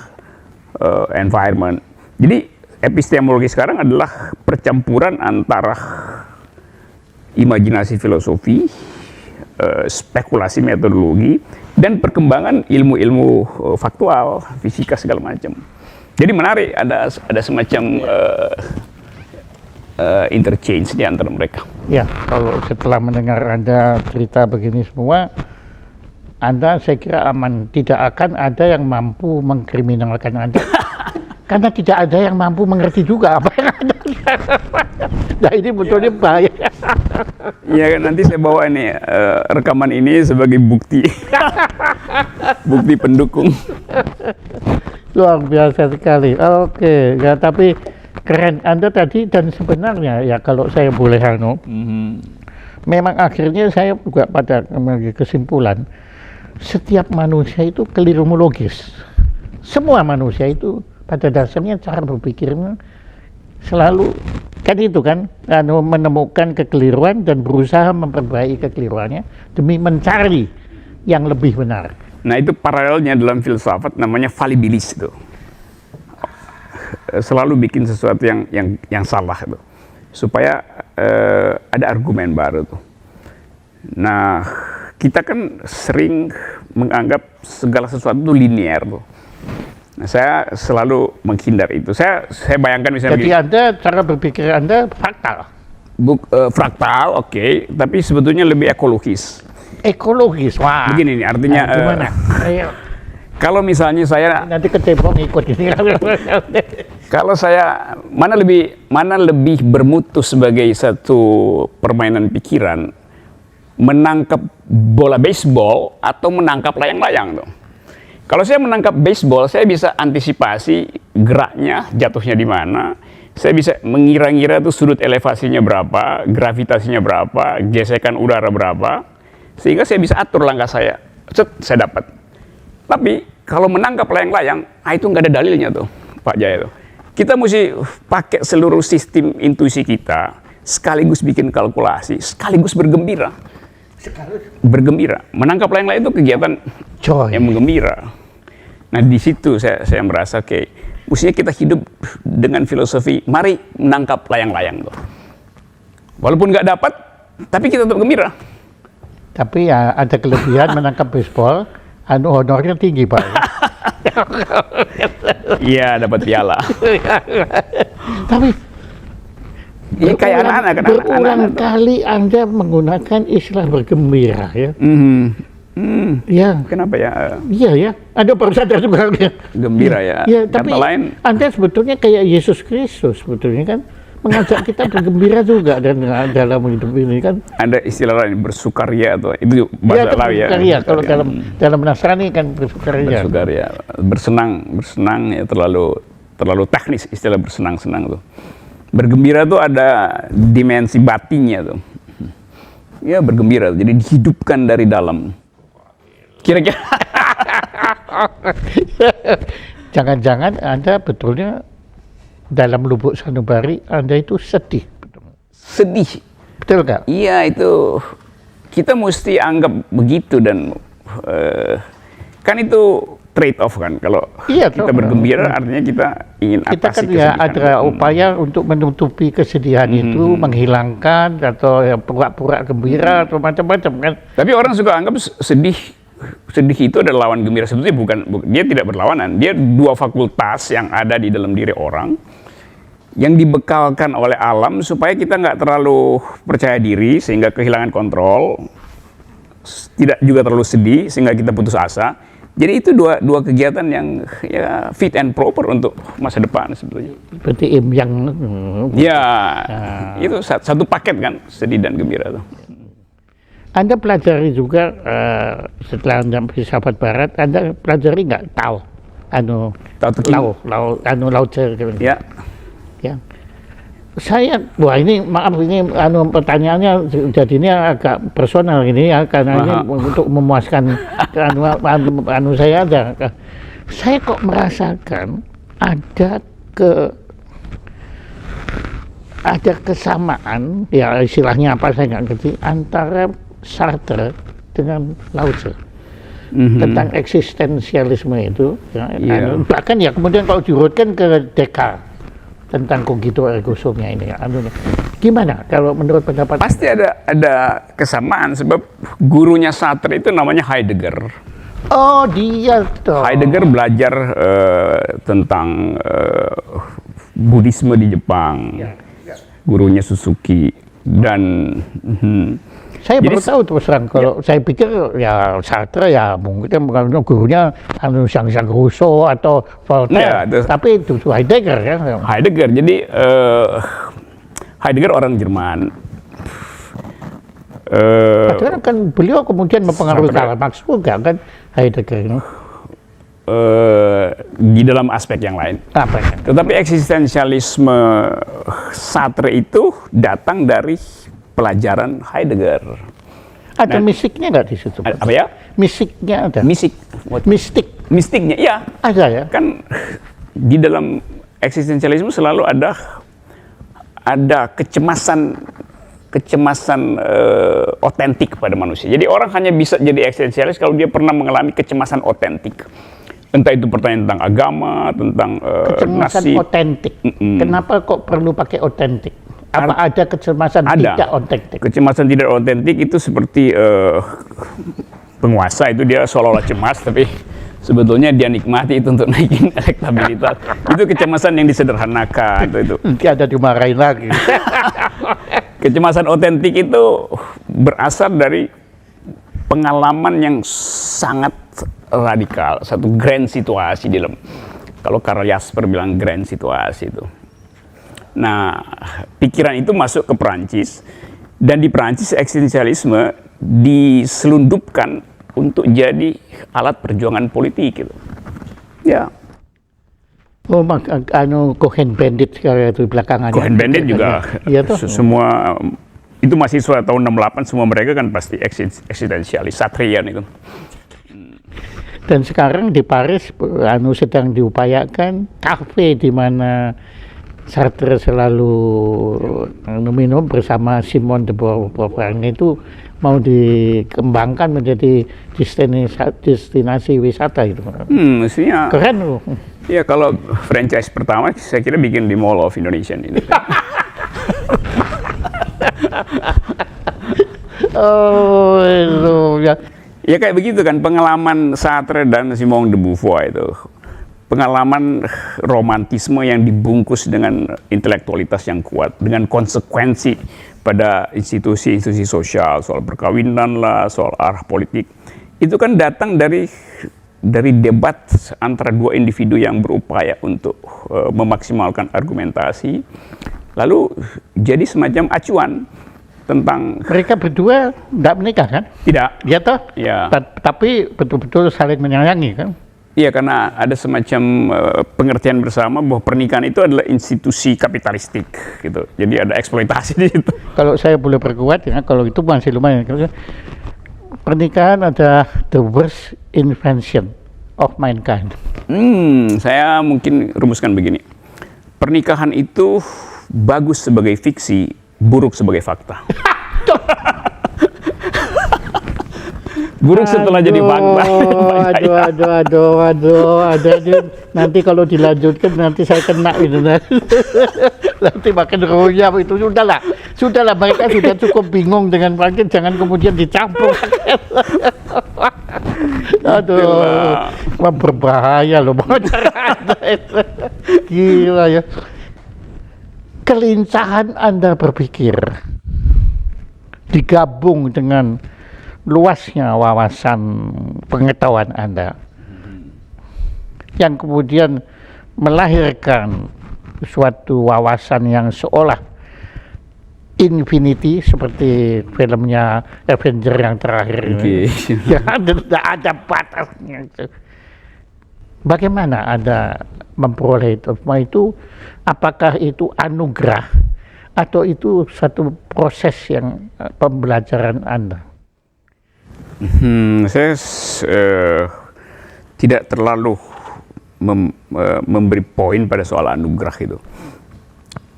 environment. Jadi epistemologi sekarang adalah percampuran antara imajinasi filosofi, spekulasi metodologi, dan perkembangan ilmu-ilmu faktual, fisika segala macam. Jadi menarik, ada semacam interchange di antara mereka. Ya, kalau setelah mendengar Anda cerita begini semua, Anda saya kira aman. Tidak akan ada yang mampu mengkriminalkan Anda. Karena tidak ada yang mampu mengerti juga apa yang Anda. Nah ini betulnya bahaya. Ya, nanti saya bawa ini rekaman ini sebagai bukti. Bukti pendukung. Luar biasa sekali. Oke, ya tapi keren Anda tadi, dan sebenarnya ya kalau saya boleh memang akhirnya saya juga pada kesimpulan setiap manusia itu keliruologis. Semua manusia itu pada dasarnya cara berpikirnya selalu kan itu kan menemukan kekeliruan dan berusaha memperbaiki kekeliruannya demi mencari yang lebih benar. Nah itu paralelnya dalam filsafat namanya fallibilis itu. Selalu bikin sesuatu yang salah itu supaya ada argumen baru tuh. Nah kita kan sering menganggap segala sesuatu itu linear tuh. Nah, saya selalu menghindar itu. Saya bayangkan misalnya jadi begini, Anda cara berpikir Anda fraktal. Fraktal, oke, tapi sebetulnya lebih ekologis. Ekologis, wah. Begini nih, artinya gimana? Kalau misalnya saya nanti kecebong ikut ini. Kalau saya mana lebih bermutu sebagai satu permainan pikiran, menangkap bola baseball atau menangkap layang-layang tuh. Kalau saya menangkap baseball, saya bisa antisipasi geraknya, jatuhnya di mana. Saya bisa mengira-ngira tuh sudut elevasinya berapa, gravitasinya berapa, gesekan udara berapa, sehingga saya bisa atur langkah saya. Saya dapat. Tapi kalau menangkap layang-layang, itu nggak ada dalilnya tuh, Pak Jaya tuh. Kita mesti pakai seluruh sistem intuisi kita, sekaligus bikin kalkulasi, sekaligus bergembira. Bergembira. Menangkap layang-layang itu kegiatan yang menggembira. Nah di situ saya merasa mestinya kita hidup dengan filosofi, mari menangkap layang-layang tuh. Walaupun nggak dapat, tapi kita tetap gembira. Tapi ya ada kelebihan menangkap baseball, honornya tinggi Pak. Iya dapat piala. Tapi ya, kayak anak-anak kan. Berulang kali Anda menggunakan istilah bergembira ya. Ya. Kenapa ya? Iya ya. Anda baru sadar juga. Gembira ya. Ya, tapi lain, Anda sebetulnya kayak Yesus Kristus sebetulnya kan, mengajak kita bergembira juga dalam hidup ini kan. Ada istilah lain bersukaria atau itu bahasa Lawi ya. Bersukaria. Kalau dalam Nasrani kan bersukaria. Bersukaria, bersenang ya, terlalu teknis istilah bersenang-senang tuh. Bergembira tuh ada dimensi batinnya tuh. Ya bergembira, jadi dihidupkan dari dalam. Kira-kira. Jangan-jangan Anda betulnya dalam lubuk sanubari Anda itu sedih. Sedih. Betul nggak? Iya itu. Kita mesti anggap begitu dan kan itu trade off kan. Kalau kita bergembira artinya kita ingin atasi kita kan ya ada upaya untuk menutupi kesedihan itu, menghilangkan atau ya pura-pura gembira atau macam-macam kan. Tapi orang suka anggap sedih itu adalah lawan gembira. Sebetulnya bukan, dia tidak berlawanan. Dia dua fakultas yang ada di dalam diri orang yang dibekalkan oleh alam supaya kita nggak terlalu percaya diri sehingga kehilangan kontrol, tidak juga terlalu sedih sehingga kita putus asa. Jadi itu dua kegiatan yang ya fit and proper untuk masa depan sebetulnya. Seperti yang ya itu satu paket kan, sedih dan gembira tuh. Anda pelajari juga setelah Anda filsafat Barat, Anda pelajari nggak Tao? Lao Tse. Ya. Ya. Saya, ini maaf ini pertanyaannya jadinya agak personal ini ya, karena ini untuk memuaskan saya aja. Saya kok merasakan ada kesamaan, ya istilahnya apa saya nggak ngerti, antara Sartre dengan Lao Tzu tentang eksistensialisme itu, ya, bahkan ya kemudian kalau diurutkan ke Descartes tentang cogito ergo sumnya ini, gimana kalau menurut pendapat? Pasti ada kesamaan sebab gurunya Sartre itu namanya Heidegger. Oh, dia toh. Heidegger belajar tentang Buddhisme di Jepang. Gurunya Suzuki dan saya baru tahu terus terang. Kalau saya pikir ya Sartre ya mungkin gurunya Jean-Jacques Rousseau atau Voltaire, tapi itu Heidegger ya. Heidegger, jadi Heidegger orang Jerman. Padahal kan beliau kemudian mempengaruhi Karl Marx juga kan, Heidegger ini. Di dalam aspek yang lain. Apa ya? Tetapi eksistensialisme Sartre itu datang dari pelajaran Heidegger. Ada misiknya nggak di situ? Apa ya? Misiknya ada. Mistiknya, ya. Ada ya. Kan di dalam eksistensialisme selalu ada kecemasan otentik pada manusia. Jadi orang hanya bisa jadi eksistensialis kalau dia pernah mengalami kecemasan otentik. Entah itu pertanyaan tentang agama, tentang kecemasan otentik. Kenapa kok perlu pakai otentik? Apa ada kecemasan tidak otentik? Kecemasan tidak otentik itu seperti penguasa itu dia seolah-olah cemas, tapi sebetulnya dia nikmati itu untuk naikin elektabilitas. Itu kecemasan yang disederhanakan. Itu. Nanti ada dimarahin lagi. Kecemasan otentik itu berasal dari pengalaman yang sangat radikal, satu grand situasi di dalam. Kalau Karl Jasper bilang grand situasi itu. Nah, pikiran itu masuk ke Perancis, dan di Perancis eksistensialisme diselundupkan untuk jadi alat perjuangan politik gitu. Ya. Oh, Cohen-Bendit itu belakangan. Cohen-Bendit juga. Iya tuh. Semua itu mahasiswa tahun 68, semua mereka kan pasti eksistensialis, Sartrean itu. Dan sekarang di Paris sedang diupayakan kafe di mana Sartre selalu minum bersama Simone de Beauvoir itu mau dikembangkan menjadi destinasi wisata itu. Mestinya keren loh. Ya kalau franchise pertama saya kira bikin di Mall of Indonesia ini. Oh, itu ya. Ya kayak begitu kan pengalaman Sartre dan Simone de Beauvoir itu. Pengalaman romantisme yang dibungkus dengan intelektualitas yang kuat, dengan konsekuensi pada institusi-institusi sosial, soal perkawinan lah, soal arah politik. Itu kan datang dari debat antara dua individu yang berupaya untuk memaksimalkan argumentasi, lalu jadi semacam acuan tentang mereka berdua tidak menikah kan? Tidak. Ya toh? Ya. Tapi betul-betul saling menyayangi kan? Iya, karena ada semacam pengertian bersama bahwa pernikahan itu adalah institusi kapitalistik gitu. Jadi ada eksploitasi di situ. Kalau saya boleh perkuat ya, kalau itu masih lumayan. Pernikahan ada the worst invention of mankind. Saya mungkin rumuskan begini. Pernikahan itu bagus sebagai fiksi, buruk sebagai fakta. Buruk setelah jadi fakta. Aduh, nanti kalau dilanjutkan nanti saya kena itu. Nanti makin royal itu sudahlah mereka sudah cukup bingung dengan Prancis, jangan kemudian dicampur. Aduh, berbahaya loh gila ya. Kelincahan Anda berpikir digabung dengan luasnya wawasan pengetahuan Anda yang kemudian melahirkan suatu wawasan yang seolah infinity seperti filmnya Avenger yang terakhir ini. Ya, tidak ada batasnya. Bagaimana Anda memperoleh itu? Apakah itu anugerah atau itu satu proses yang pembelajaran Anda? Saya tidak terlalu memberi poin pada soal anugerah itu,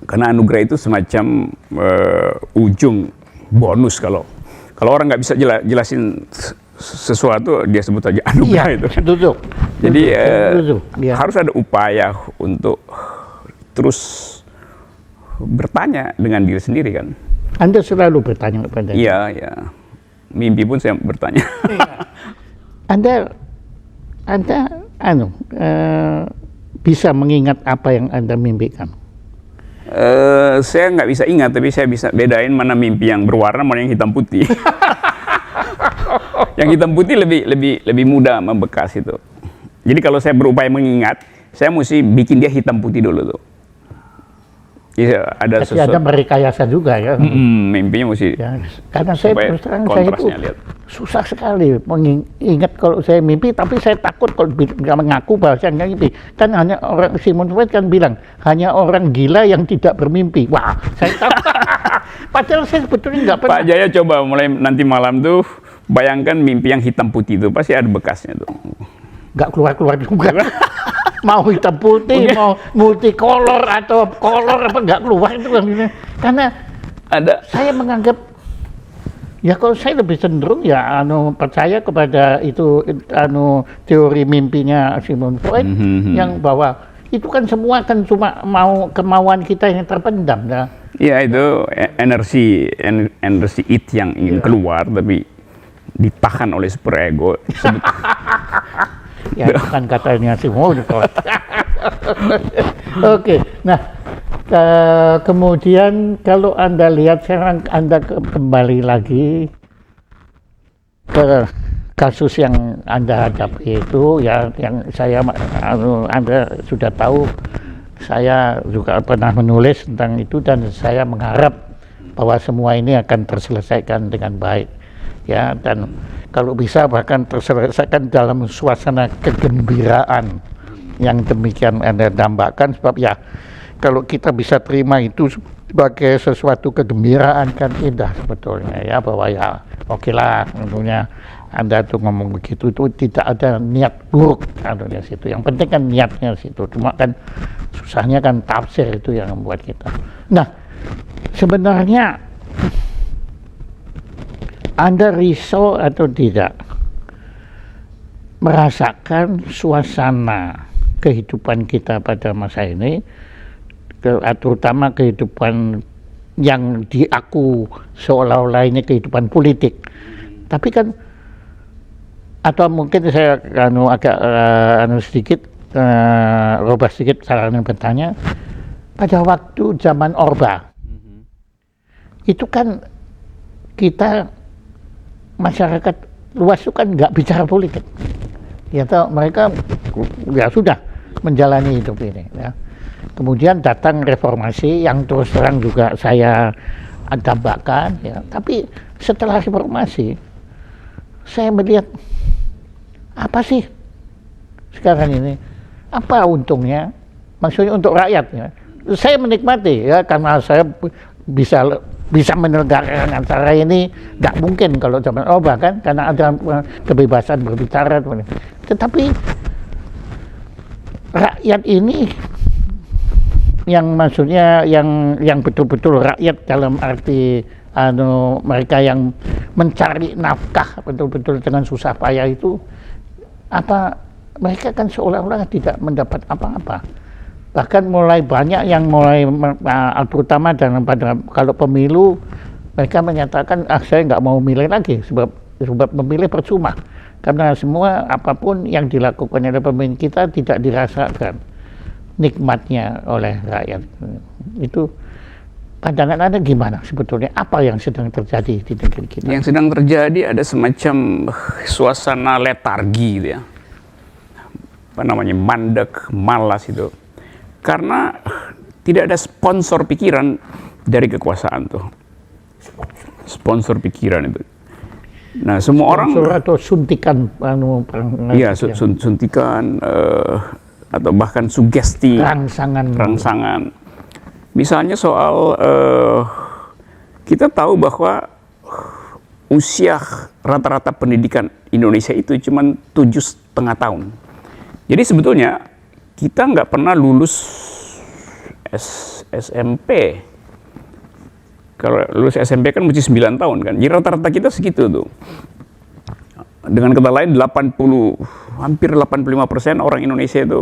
karena anugerah itu semacam ujung bonus kalau Kalau orang nggak bisa jelasin sesuatu, dia sebut aja anugerah itu. Duduk. Jadi Ya. harus ada upaya untuk terus bertanya dengan diri sendiri kan. Anda selalu bertanya kepada Iya, ya. Mimpi pun saya bertanya. Anda bisa mengingat apa yang Anda mimpikan? Saya nggak bisa ingat, tapi saya bisa bedain mana mimpi yang berwarna, mana yang hitam putih. Yang hitam putih lebih mudah membekas itu. Jadi kalau saya berupaya mengingat, saya mesti bikin dia hitam putih dulu tuh. Iya, ada Tapi ada merekayasa juga ya. Mimpinya mesti. Ya, karena saya supaya terus terang saya itu kontrasnya lihat. susah sekali mengingat kalau saya mimpi, tapi saya takut kalau nggak mengaku bahasanya mimpi. Kan hanya orang, Sigmund Freud kan bilang hanya orang gila yang tidak bermimpi. Wah, saya takut. Padahal saya sebetulnya nggak pernah. Pak Jaya coba mulai nanti malam tuh bayangkan mimpi yang hitam putih itu pasti ada bekasnya tuh. Nggak keluar juga. Mau hitam putih, mau multicolor atau color apa nggak keluar itu kan. Karena Ada. saya menganggap ya kalau saya lebih cenderung ya percaya kepada itu teori mimpinya Sigmund Freud yang bahwa itu kan semua kan cuma kemauan kita yang terpendam ya. Ya itu energi it yang ingin keluar tapi ditahan oleh superego. Ya itu kan katanya Sigmund Freud. Oke, nah kemudian kalau Anda lihat sekarang Anda kembali lagi ke kasus yang Anda hadapi itu ya, yang saya Anda sudah tahu, saya juga pernah menulis tentang itu dan saya mengharap bahwa semua ini akan terselesaikan dengan baik ya, dan kalau bisa bahkan terselesaikan dalam suasana kegembiraan yang demikian Anda dambakan, sebab ya kalau kita bisa terima itu sebagai sesuatu kegembiraan kan indah sebetulnya ya, bahwa ya oke lah tentunya Anda tuh ngomong begitu itu tidak ada niat buruk di situ, yang penting kan niatnya situ, cuma kan susahnya kan tafsir itu yang membuat kita. Nah sebenarnya Anda risau atau tidak merasakan suasana kehidupan kita pada masa ini, terutama kehidupan yang diaku seolah-olah ini kehidupan politik, tapi kan, atau mungkin saya agak sedikit robah sedikit cara bertanya, pada waktu zaman Orba itu kan kita masyarakat luas itu kan nggak bicara politik ya, mereka ya sudah menjalani hidup ini ya. Kemudian datang reformasi yang terus terang juga saya dambakan ya, tapi setelah reformasi saya melihat apa sih sekarang ini, apa untungnya, maksudnya untuk rakyat ya. Saya menikmati ya karena saya bisa menyelenggarakan acara ini, nggak mungkin kalau zaman Orba kan, karena ada kebebasan berbicara, tetapi rakyat ini yang maksudnya yang betul-betul rakyat dalam arti mereka yang mencari nafkah betul-betul dengan susah payah itu, apa mereka kan seolah-olah tidak mendapat apa-apa. Bahkan mulai banyak yang terutama dalam pada kalau pemilu mereka menyatakan saya nggak mau milih lagi sebab memilih percuma, karena semua apapun yang dilakukan oleh pemimpin kita tidak dirasakan nikmatnya oleh rakyat. Itu pandangan Anda gimana sebetulnya, apa yang sedang terjadi di negeri kita? Yang sedang terjadi ada semacam suasana letargi gitu ya, apa namanya, mandek, malas itu. Karena tidak ada sponsor pikiran dari kekuasaan tuh. Sponsor pikiran itu. Nah, semua orang atau suntikan iya, suntikan atau bahkan sugesti, rangsangan. Misalnya soal kita tahu bahwa usia rata-rata pendidikan Indonesia itu cuma 7,5 tahun. Jadi sebetulnya kita nggak pernah lulus SMP Kalau lulus SMP kan mesti 9 tahun kan. Jadi rata-rata kita segitu tuh. Dengan kata lain hampir 85% orang Indonesia itu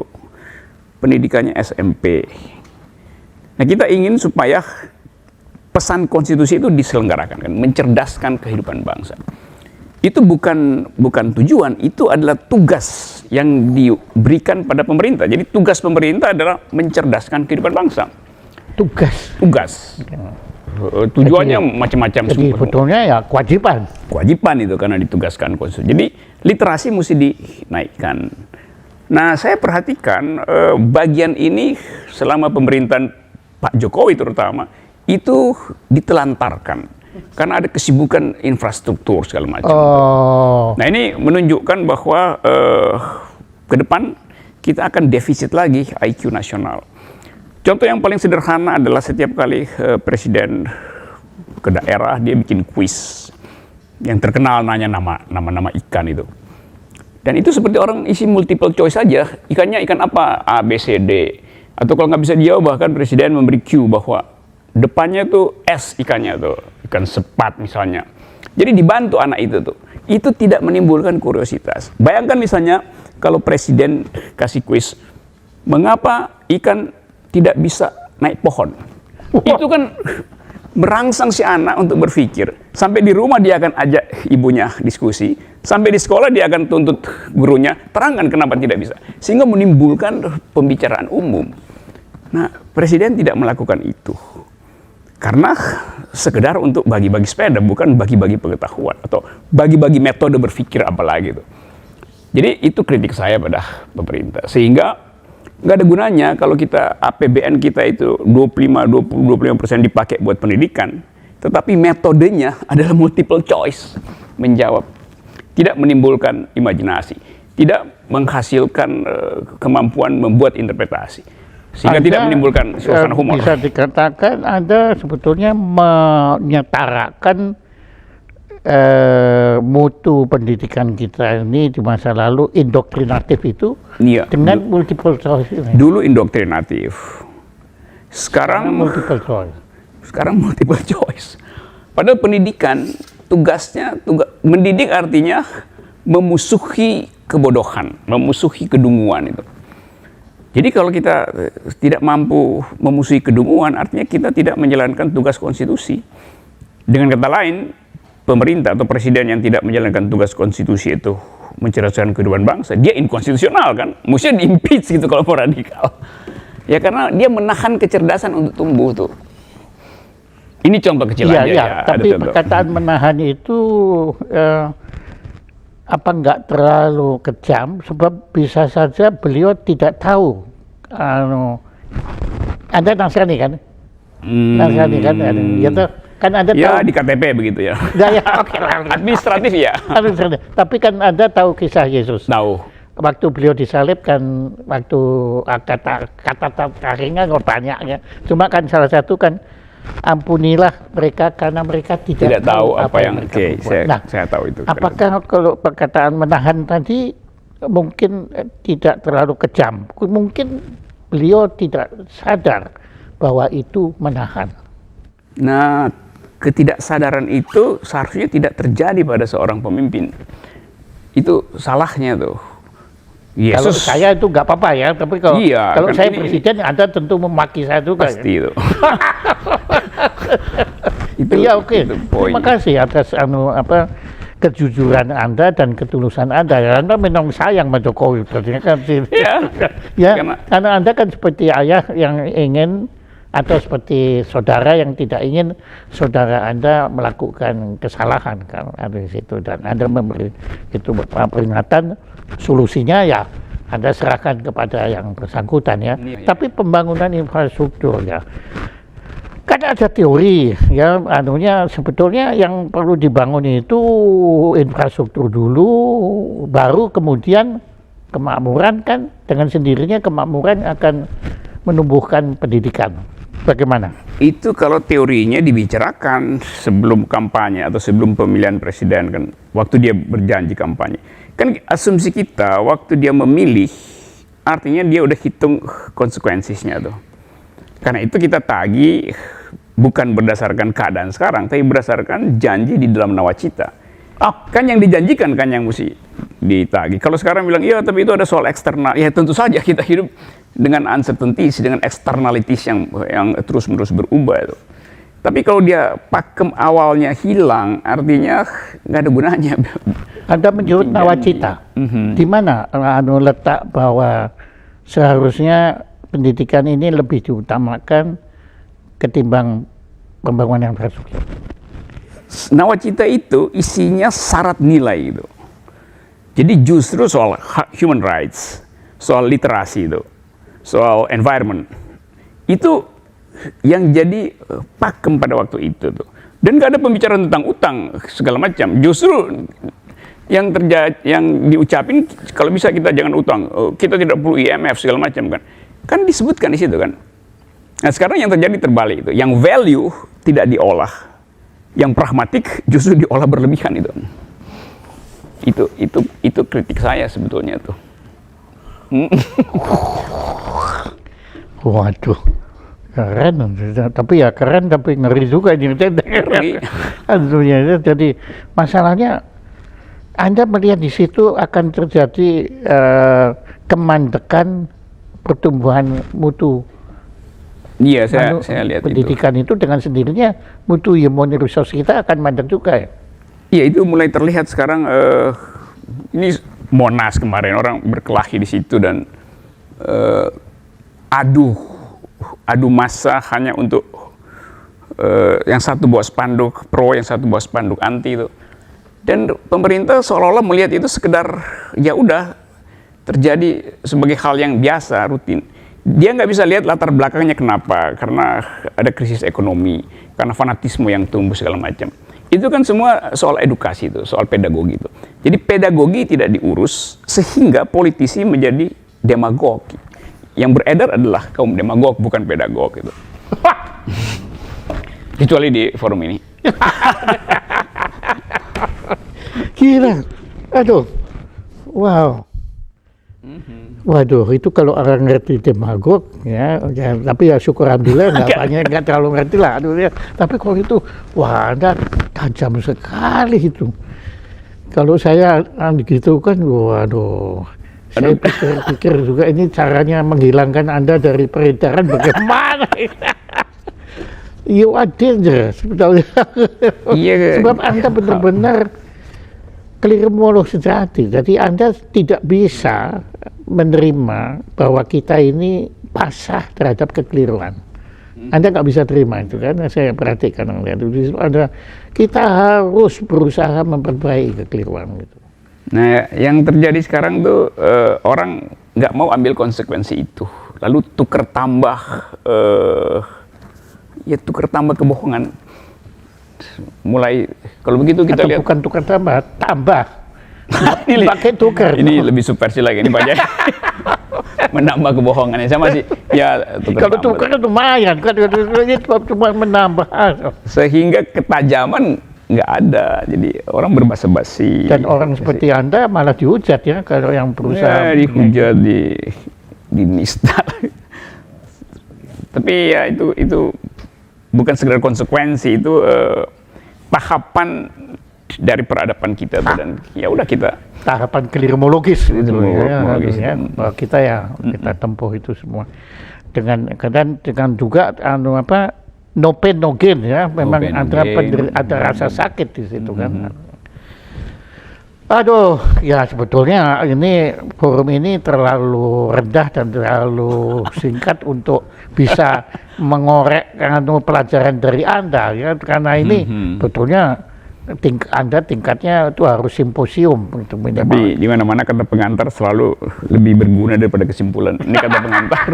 pendidikannya SMP. Nah, kita ingin supaya pesan konstitusi itu diselenggarakan kan, mencerdaskan kehidupan bangsa. Itu bukan tujuan, itu adalah tugas yang diberikan pada pemerintah. Jadi tugas pemerintah adalah mencerdaskan kehidupan bangsa. Tugas. Tujuannya macam-macam. Jadi sebetulnya ya Kewajiban itu karena ditugaskan konstitusi. Jadi literasi mesti dinaikkan. Nah, saya perhatikan bagian ini selama pemerintahan Pak Jokowi terutama itu ditelantarkan karena ada kesibukan infrastruktur segala macam. Nah, ini menunjukkan bahwa ke depan kita akan defisit lagi IQ nasional. Contoh yang paling sederhana adalah setiap kali presiden ke daerah dia bikin kuis yang terkenal nanya nama ikan itu. Dan itu seperti orang isi multiple choice saja. Ikannya ikan apa? A, B, C, D. Atau kalau nggak bisa dijawab bahkan presiden memberi cue bahwa depannya tuh S ikannya tuh. Ikan sepat misalnya. Jadi dibantu anak itu tuh. Itu tidak menimbulkan kuriositas. Bayangkan misalnya kalau presiden kasih kuis, mengapa ikan tidak bisa naik pohon? Itu kan merangsang si anak untuk berpikir. Sampai di rumah dia akan ajak ibunya diskusi. Sampai di sekolah dia akan tuntut gurunya, terangkan kenapa tidak bisa. Sehingga menimbulkan pembicaraan umum. Nah, presiden tidak melakukan itu. Karena sekedar untuk bagi-bagi sepeda, bukan bagi-bagi pengetahuan. Atau bagi-bagi metode berpikir apalagi itu. Jadi itu kritik saya pada pemerintah. Sehingga nggak ada gunanya kalau kita APBN kita itu 25% dipakai buat pendidikan, tetapi metodenya adalah multiple choice menjawab, tidak menimbulkan imajinasi, tidak menghasilkan kemampuan membuat interpretasi, sehingga tidak menimbulkan suasana humor. Bisa dikatakan Anda sebetulnya menyetarakan mutu pendidikan kita ini di masa lalu indoktrinatif itu dengan multiple choice ini. Dulu indoktrinatif, sekarang multiple choice. Padahal pendidikan tugasnya mendidik artinya memusuhi kebodohan, memusuhi kedunguan itu. Jadi kalau kita tidak mampu memusuhi kedunguan, artinya kita tidak menjalankan tugas konstitusi. Dengan kata lain, pemerintah atau presiden yang tidak menjalankan tugas konstitusi itu mencerdaskan kehidupan bangsa, dia inkonstitusional kan, mestinya di-impeach gitu kalau mau radikal. Ya karena dia menahan kecerdasan untuk tumbuh tuh. Ini contoh kecil aja ya. Tapi perkataan menahan itu apa nggak terlalu kejam, sebab bisa saja beliau tidak tahu. Anda Nasrani kan? Nasrani kan? Gitu. Kan Anda tahu, di KTP begitu ya. Oke lah. Administratif ya. Tapi kan Anda tahu kisah Yesus. Tahu. Waktu beliau disalib kan, waktu kata terakhirnya banyak ya. Cuma kan salah satu kan, ampunilah mereka karena mereka tidak tahu apa yang saya tahu itu. Apakah kalau perkataan menahan tadi mungkin tidak terlalu kejam? Mungkin beliau tidak sadar bahwa itu menahan. Nah, ketidaksadaran itu seharusnya tidak terjadi pada seorang pemimpin. Itu salahnya tuh. Yesus. Kalau saya itu nggak apa-apa ya, tapi kalau kan saya presiden, Anda tentu memaki saya juga. Pasti ya? Itu. Iya, oke. Terima kasih atas kejujuran Anda dan ketulusan Anda. Anda memang sayang sama Jokowi, berarti kan? Ya, karena Anda kan seperti ayah yang ingin, atau seperti saudara yang tidak ingin saudara Anda melakukan kesalahan kan, ada di situ, dan Anda memberi itu peringatan, solusinya ya Anda serahkan kepada yang bersangkutan ya. Tapi pembangunan infrastruktur ya, kan ada teori ya, sebetulnya yang perlu dibangun itu infrastruktur dulu, baru kemudian kemakmuran, kan dengan sendirinya kemakmuran akan menumbuhkan pendidikan. Bagaimana? Itu kalau teorinya dibicarakan sebelum kampanye atau sebelum pemilihan presiden kan, waktu dia berjanji kampanye. Kan asumsi kita waktu dia memilih, artinya dia udah hitung konsekuensinya tuh. Karena itu kita tagih bukan berdasarkan keadaan sekarang, tapi berdasarkan janji di dalam nawacita. Kan yang dijanjikan kan yang mesti ditagih. Kalau sekarang bilang, iya tapi itu ada soal eksternal. Ya tentu saja kita hidup dengan uncertainties, dengan externalities yang terus-menerus berubah itu. Tapi kalau dia pakem awalnya hilang, artinya nggak ada gunanya. Anda menyebut nawacita. Di mana letak bahwa seharusnya pendidikan ini lebih diutamakan ketimbang pembangunan infrastruktur? Nawacita itu isinya syarat nilai itu. Jadi justru soal human rights, soal literasi itu, soal environment, itu yang jadi pakem pada waktu itu tuh. Dan nggak ada pembicaraan tentang utang segala macam. Justru yang terjadi, yang diucapin kalau bisa kita jangan utang, kita tidak perlu IMF segala macam kan. Kan disebutkan di situ kan. Nah sekarang yang terjadi terbalik itu, yang value tidak diolah, yang pragmatik justru diolah berlebihan itu. Itu kritik saya sebetulnya tuh. Waduh, keren. Tapi ya keren, tapi ngeri juga ini. Jadi masalahnya Anda melihat di situ akan terjadi kemandekan pertumbuhan mutu. Iya, saya lihat pendidikan itu dengan sendirinya mutu human resource kita akan mandek juga ya. Iya, itu mulai terlihat sekarang. Ini Monas kemarin orang berkelahi di situ dan adu massa hanya untuk yang satu bawa spanduk pro, yang satu bawa spanduk anti itu. Dan pemerintah seolah-olah melihat itu sekedar ya udah terjadi sebagai hal yang biasa, rutin. Dia nggak bisa lihat latar belakangnya kenapa, karena ada krisis ekonomi, karena fanatisme yang tumbuh segala macam. Itu kan semua soal edukasi itu, soal pedagogi itu. Jadi pedagogi tidak diurus sehingga politisi menjadi demagog. Yang beredar adalah kaum demagog, bukan pedagog itu. Kecuali di forum ini. Gila, aduh, wow. Waduh, itu kalau orang ngerti demagog ya, tapi ya syukur alhamdulillah nggak terlalu ngerti lah. Aduh, ya. Tapi kalau itu, wah, Anda tajam sekali itu. Kalau saya gitu kan, waduh, saya pikir juga ini caranya menghilangkan Anda dari peredaran bagaimana? You are dangerous sebetulnya. Sebab Anda benar-benar keliru sejati. Jadi Anda tidak bisa menerima bahwa kita ini pasrah terhadap kekeliruan. Anda nggak bisa terima itu kan. Saya perhatikan kita harus berusaha memperbaiki kekeliruan gitu. Nah, yang terjadi sekarang tuh orang nggak mau ambil konsekuensi itu, lalu tukar tambah kebohongan. Mulai kalau begitu kita lihat bukan tukar tambah pakai tukar. Ini lebih subversi lagi ini Pak Jaya. Menambah kebohongannya. Saya masih ya kalau tukar itu lumayan kan cuma menambah sehingga ketajaman nggak ada, jadi orang berbasa-basi dan orang seperti Anda malah dihujat ya kalau yang berusaha dihujat, dinista. Tapi ya itu bukan sekedar konsekuensi, itu tahapan dari peradaban kita dan ya udah kita tahapan kelirmologis gitu ya, bahwa kita kita tempuh itu semua dengan juga no pain no gain ya, memang ada rasa sakit di situ kan. Aduh, ya sebetulnya ini forum ini terlalu rendah dan terlalu singkat untuk bisa mengorek pelajaran dari Anda ya, karena ini betulnya Anda tingkatnya itu harus simposium untuk minimal. Tapi di mana-mana kata pengantar selalu lebih berguna daripada kesimpulan. Ini kata pengantar.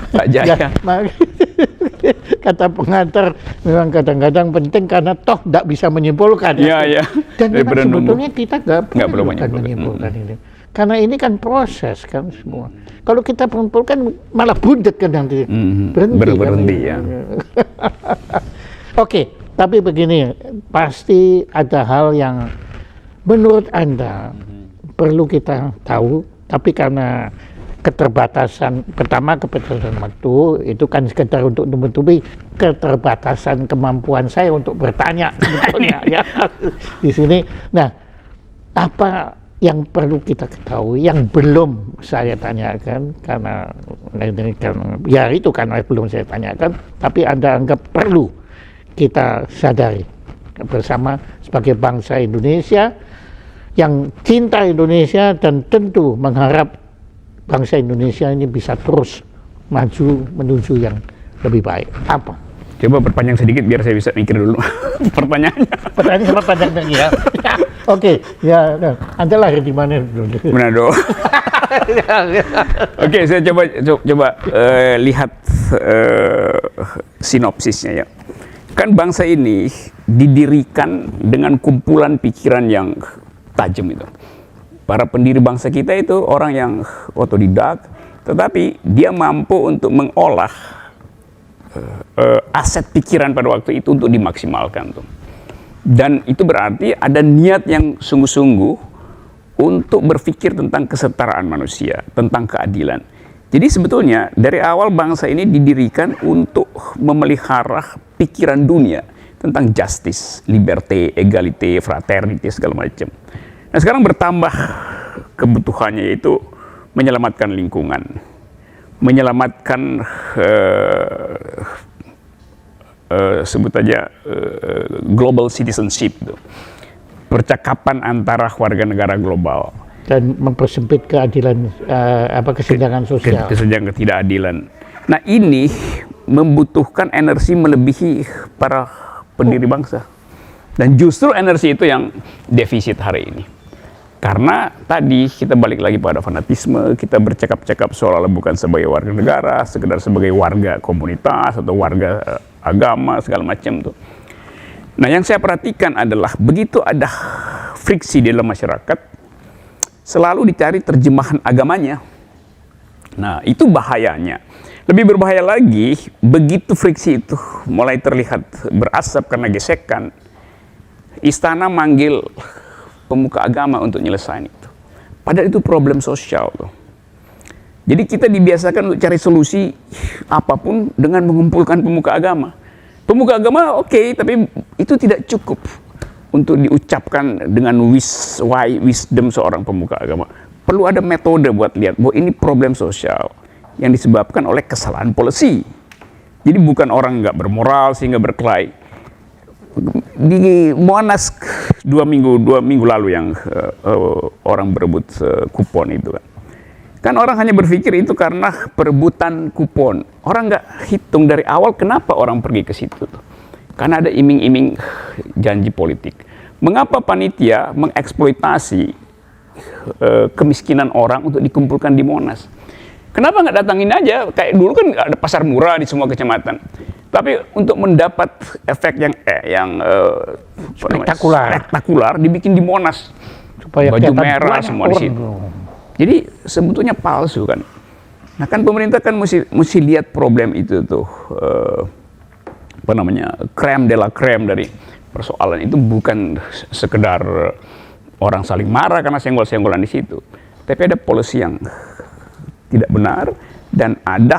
Pak Jaya. Ya, kata pengantar memang kadang-kadang penting karena toh tidak bisa menyimpulkan. Iya. Dan sebetulnya kita nggak perlu menyimpulkan ini. Karena ini kan proses kan semua. Kalau kita menyimpulkan malah bundet kan nanti. Berhenti ya. Oke. Tapi begini, pasti ada hal yang menurut Anda perlu kita tahu, tapi karena keterbatasan, pertama keterbatasan waktu itu kan sekedar untuk menutupi keterbatasan kemampuan saya untuk bertanya sebetulnya ya di sini. Nah, apa yang perlu kita ketahui yang belum saya tanyakan karena ya itu karena belum saya tanyakan, tapi Anda anggap perlu kita sadari bersama sebagai bangsa Indonesia yang cinta Indonesia dan tentu mengharap bangsa Indonesia ini bisa terus maju menuju yang lebih baik. Apa? Coba perpanjang sedikit biar saya bisa mikir dulu pertanyaannya. Pertanyaan apa panjang lagi ya? Oke, ya, Anda lahir di mana? Manado. Oke, saya coba lihat sinopsisnya ya. Kan bangsa ini didirikan dengan kumpulan pikiran yang tajam itu. Para pendiri bangsa kita itu orang yang otodidak, tetapi dia mampu untuk mengolah aset pikiran pada waktu itu untuk dimaksimalkan tuh. Dan itu berarti ada niat yang sungguh-sungguh untuk berpikir tentang kesetaraan manusia, tentang keadilan. Jadi sebetulnya dari awal bangsa ini didirikan untuk memelihara pikiran dunia tentang justice, liberté, égalité, fraternité segala macam. Nah sekarang bertambah kebutuhannya yaitu menyelamatkan lingkungan, menyelamatkan sebut aja global citizenship, percakapan antara warga negara global dan mempersempit keadilan kesenjangan sosial. Kesenjangan ketidakadilan. Nah ini membutuhkan energi melebihi para pendiri bangsa, dan justru energi itu yang defisit hari ini. Karena tadi kita balik lagi pada fanatisme, kita bercakap-cakap seolah-olah bukan sebagai warga negara, sekedar sebagai warga komunitas atau warga agama segala macam tuh. Nah, yang saya perhatikan adalah begitu ada friksi di dalam masyarakat, selalu dicari terjemahan agamanya. Nah, itu bahayanya. Lebih berbahaya lagi, begitu friksi itu mulai terlihat berasap karena gesekan, istana manggil pemuka agama untuk nyelesain itu. Padahal itu problem sosial tuh. Jadi kita dibiasakan untuk cari solusi apapun dengan mengumpulkan pemuka agama. Pemuka agama oke, tapi itu tidak cukup untuk diucapkan dengan wisdom seorang pemuka agama. Perlu ada metode buat lihat bahwa ini problem sosial yang disebabkan oleh kesalahan polisi. Jadi bukan orang nggak bermoral sehingga berkelahi. Di Monas 2 minggu lalu yang orang berebut kupon itu kan orang hanya berpikir itu karena perebutan kupon. Orang nggak hitung dari awal kenapa orang pergi ke situ tuh. Karena ada iming-iming janji politik. Mengapa panitia mengeksploitasi kemiskinan orang untuk dikumpulkan di Monas? Kenapa nggak datangin aja? Kayak dulu kan ada pasar murah di semua kecamatan. Tapi untuk mendapat efek yang spektakular dibikin di Monas. Supaya baju merah semua di situ. Jadi sebetulnya palsu kan. Nah kan pemerintah kan mesti lihat problem itu tuh. Crème de la crème dari persoalan itu bukan sekedar orang saling marah karena senggol-senggolan di situ. Tapi ada polisi yang tidak benar dan ada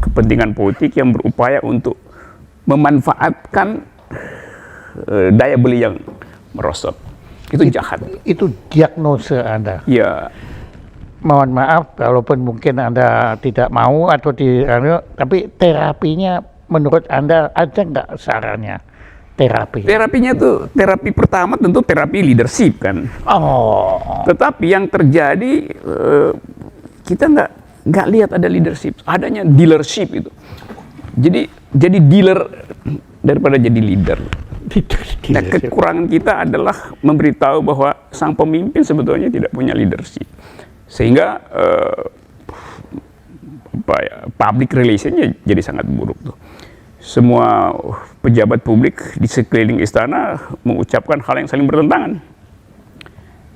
kepentingan politik yang berupaya untuk memanfaatkan daya beli yang merosot. Itu jahat. Itu diagnosa Anda. Ya. Mohon maaf, walaupun mungkin Anda tidak mau atau tapi terapinya menurut Anda ada nggak sarannya? Terapinya tuh, terapi pertama tentu terapi leadership kan. Oh. Tetapi yang terjadi kita nggak lihat ada leadership, adanya dealership itu. Jadi dealer daripada jadi leader. Nah, kekurangan kita adalah memberitahu bahwa sang pemimpin sebetulnya tidak punya leadership, sehingga public relationnya jadi sangat buruk tuh. Semua pejabat publik di sekeliling istana mengucapkan hal yang saling bertentangan.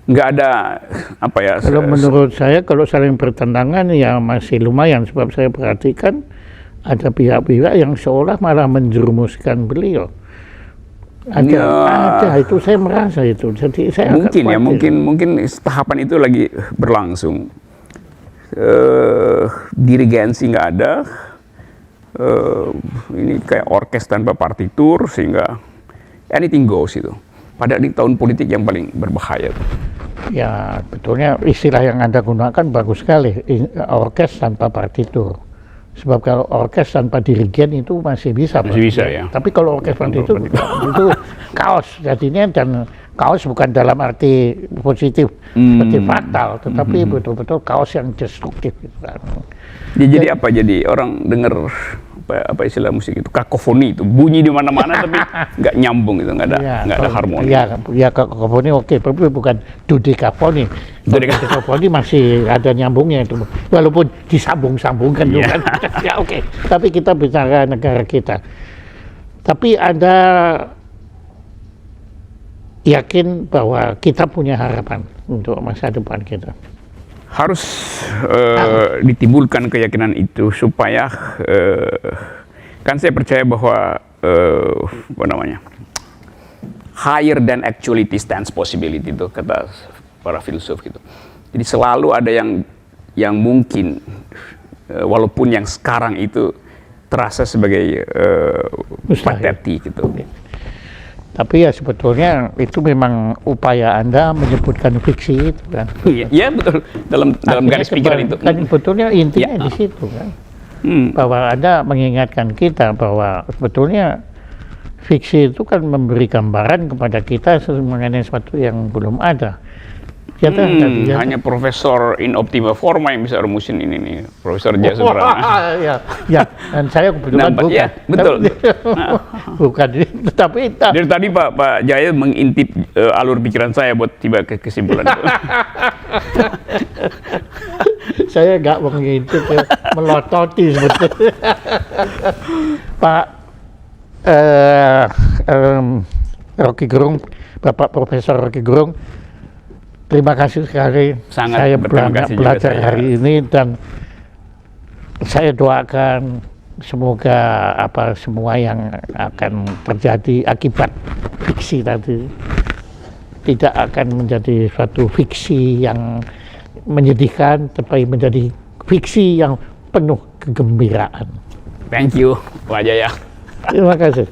Nggak ada Kalau menurut saya kalau saling bertentangan ya masih lumayan, sebab saya perhatikan ada pihak-pihak yang seolah malah menjerumuskan beliau. Ada itu saya merasa itu. Jadi saya mungkin tahapan itu lagi berlangsung. dirigensi nggak ada, ini kayak orkes tanpa partitur, sehingga anything goes itu. Padahal di tahun politik yang paling berbahaya. Ya, betulnya istilah yang Anda gunakan bagus sekali, orkes tanpa partitur. Sebab kalau orkes tanpa dirigen itu masih bisa. Masih bisa ya. Tapi kalau orkes partitur itu kaos jadinya, dan kaos bukan dalam arti positif seperti fatal, tetapi betul-betul kaos yang destruktif. Gitu kan. Jadi apa? Jadi orang dengar apa istilah musik itu, kakofoni itu, bunyi di mana-mana tapi nggak nyambung, itu nggak ada harmoni. Ya kakofoni oke, tapi bukan dodekafoni. Dodekafoni masih ada nyambungnya itu, walaupun disambung-sambungkan juga. Ya oke. Tapi kita bicara negara kita. Tapi Anda yakin bahwa kita punya harapan untuk masa depan kita? Harus ditimbulkan keyakinan itu supaya kan saya percaya bahwa apa namanya, higher than actuality stands possibility, itu kata para filsuf gitu. Jadi selalu ada yang mungkin, walaupun yang sekarang itu terasa sebagai patetik gitu. Tapi ya sebetulnya itu memang upaya Anda menyebutkan fiksi itu kan. Iya betul, dalam garis pikiran itu. Kan sebetulnya intinya di situ kan. Bahwa Anda mengingatkan kita bahwa sebetulnya fiksi itu kan memberi gambaran kepada kita mengenai sesuatu yang belum ada. Hanya profesor in optima forma yang bisa rumusin ini nih, Profesor Jaya Suprana. Ya, dan saya kebetulan bukan. Ya, betul. Bukan, tetapi dari tadi Pak Jaya mengintip alur pikiran saya buat tiba ke kesimpulan itu. Saya nggak mengintip, melototi sebetulnya. Pak Rocky Gerung, Bapak Profesor Rocky Gerung, terima kasih sekali. Saya belajar hari ini, dan saya doakan semoga semua yang akan terjadi akibat fiksi tadi tidak akan menjadi suatu fiksi yang menyedihkan, tapi menjadi fiksi yang penuh kegembiraan. Thank you, Pak Jaya. Terima kasih.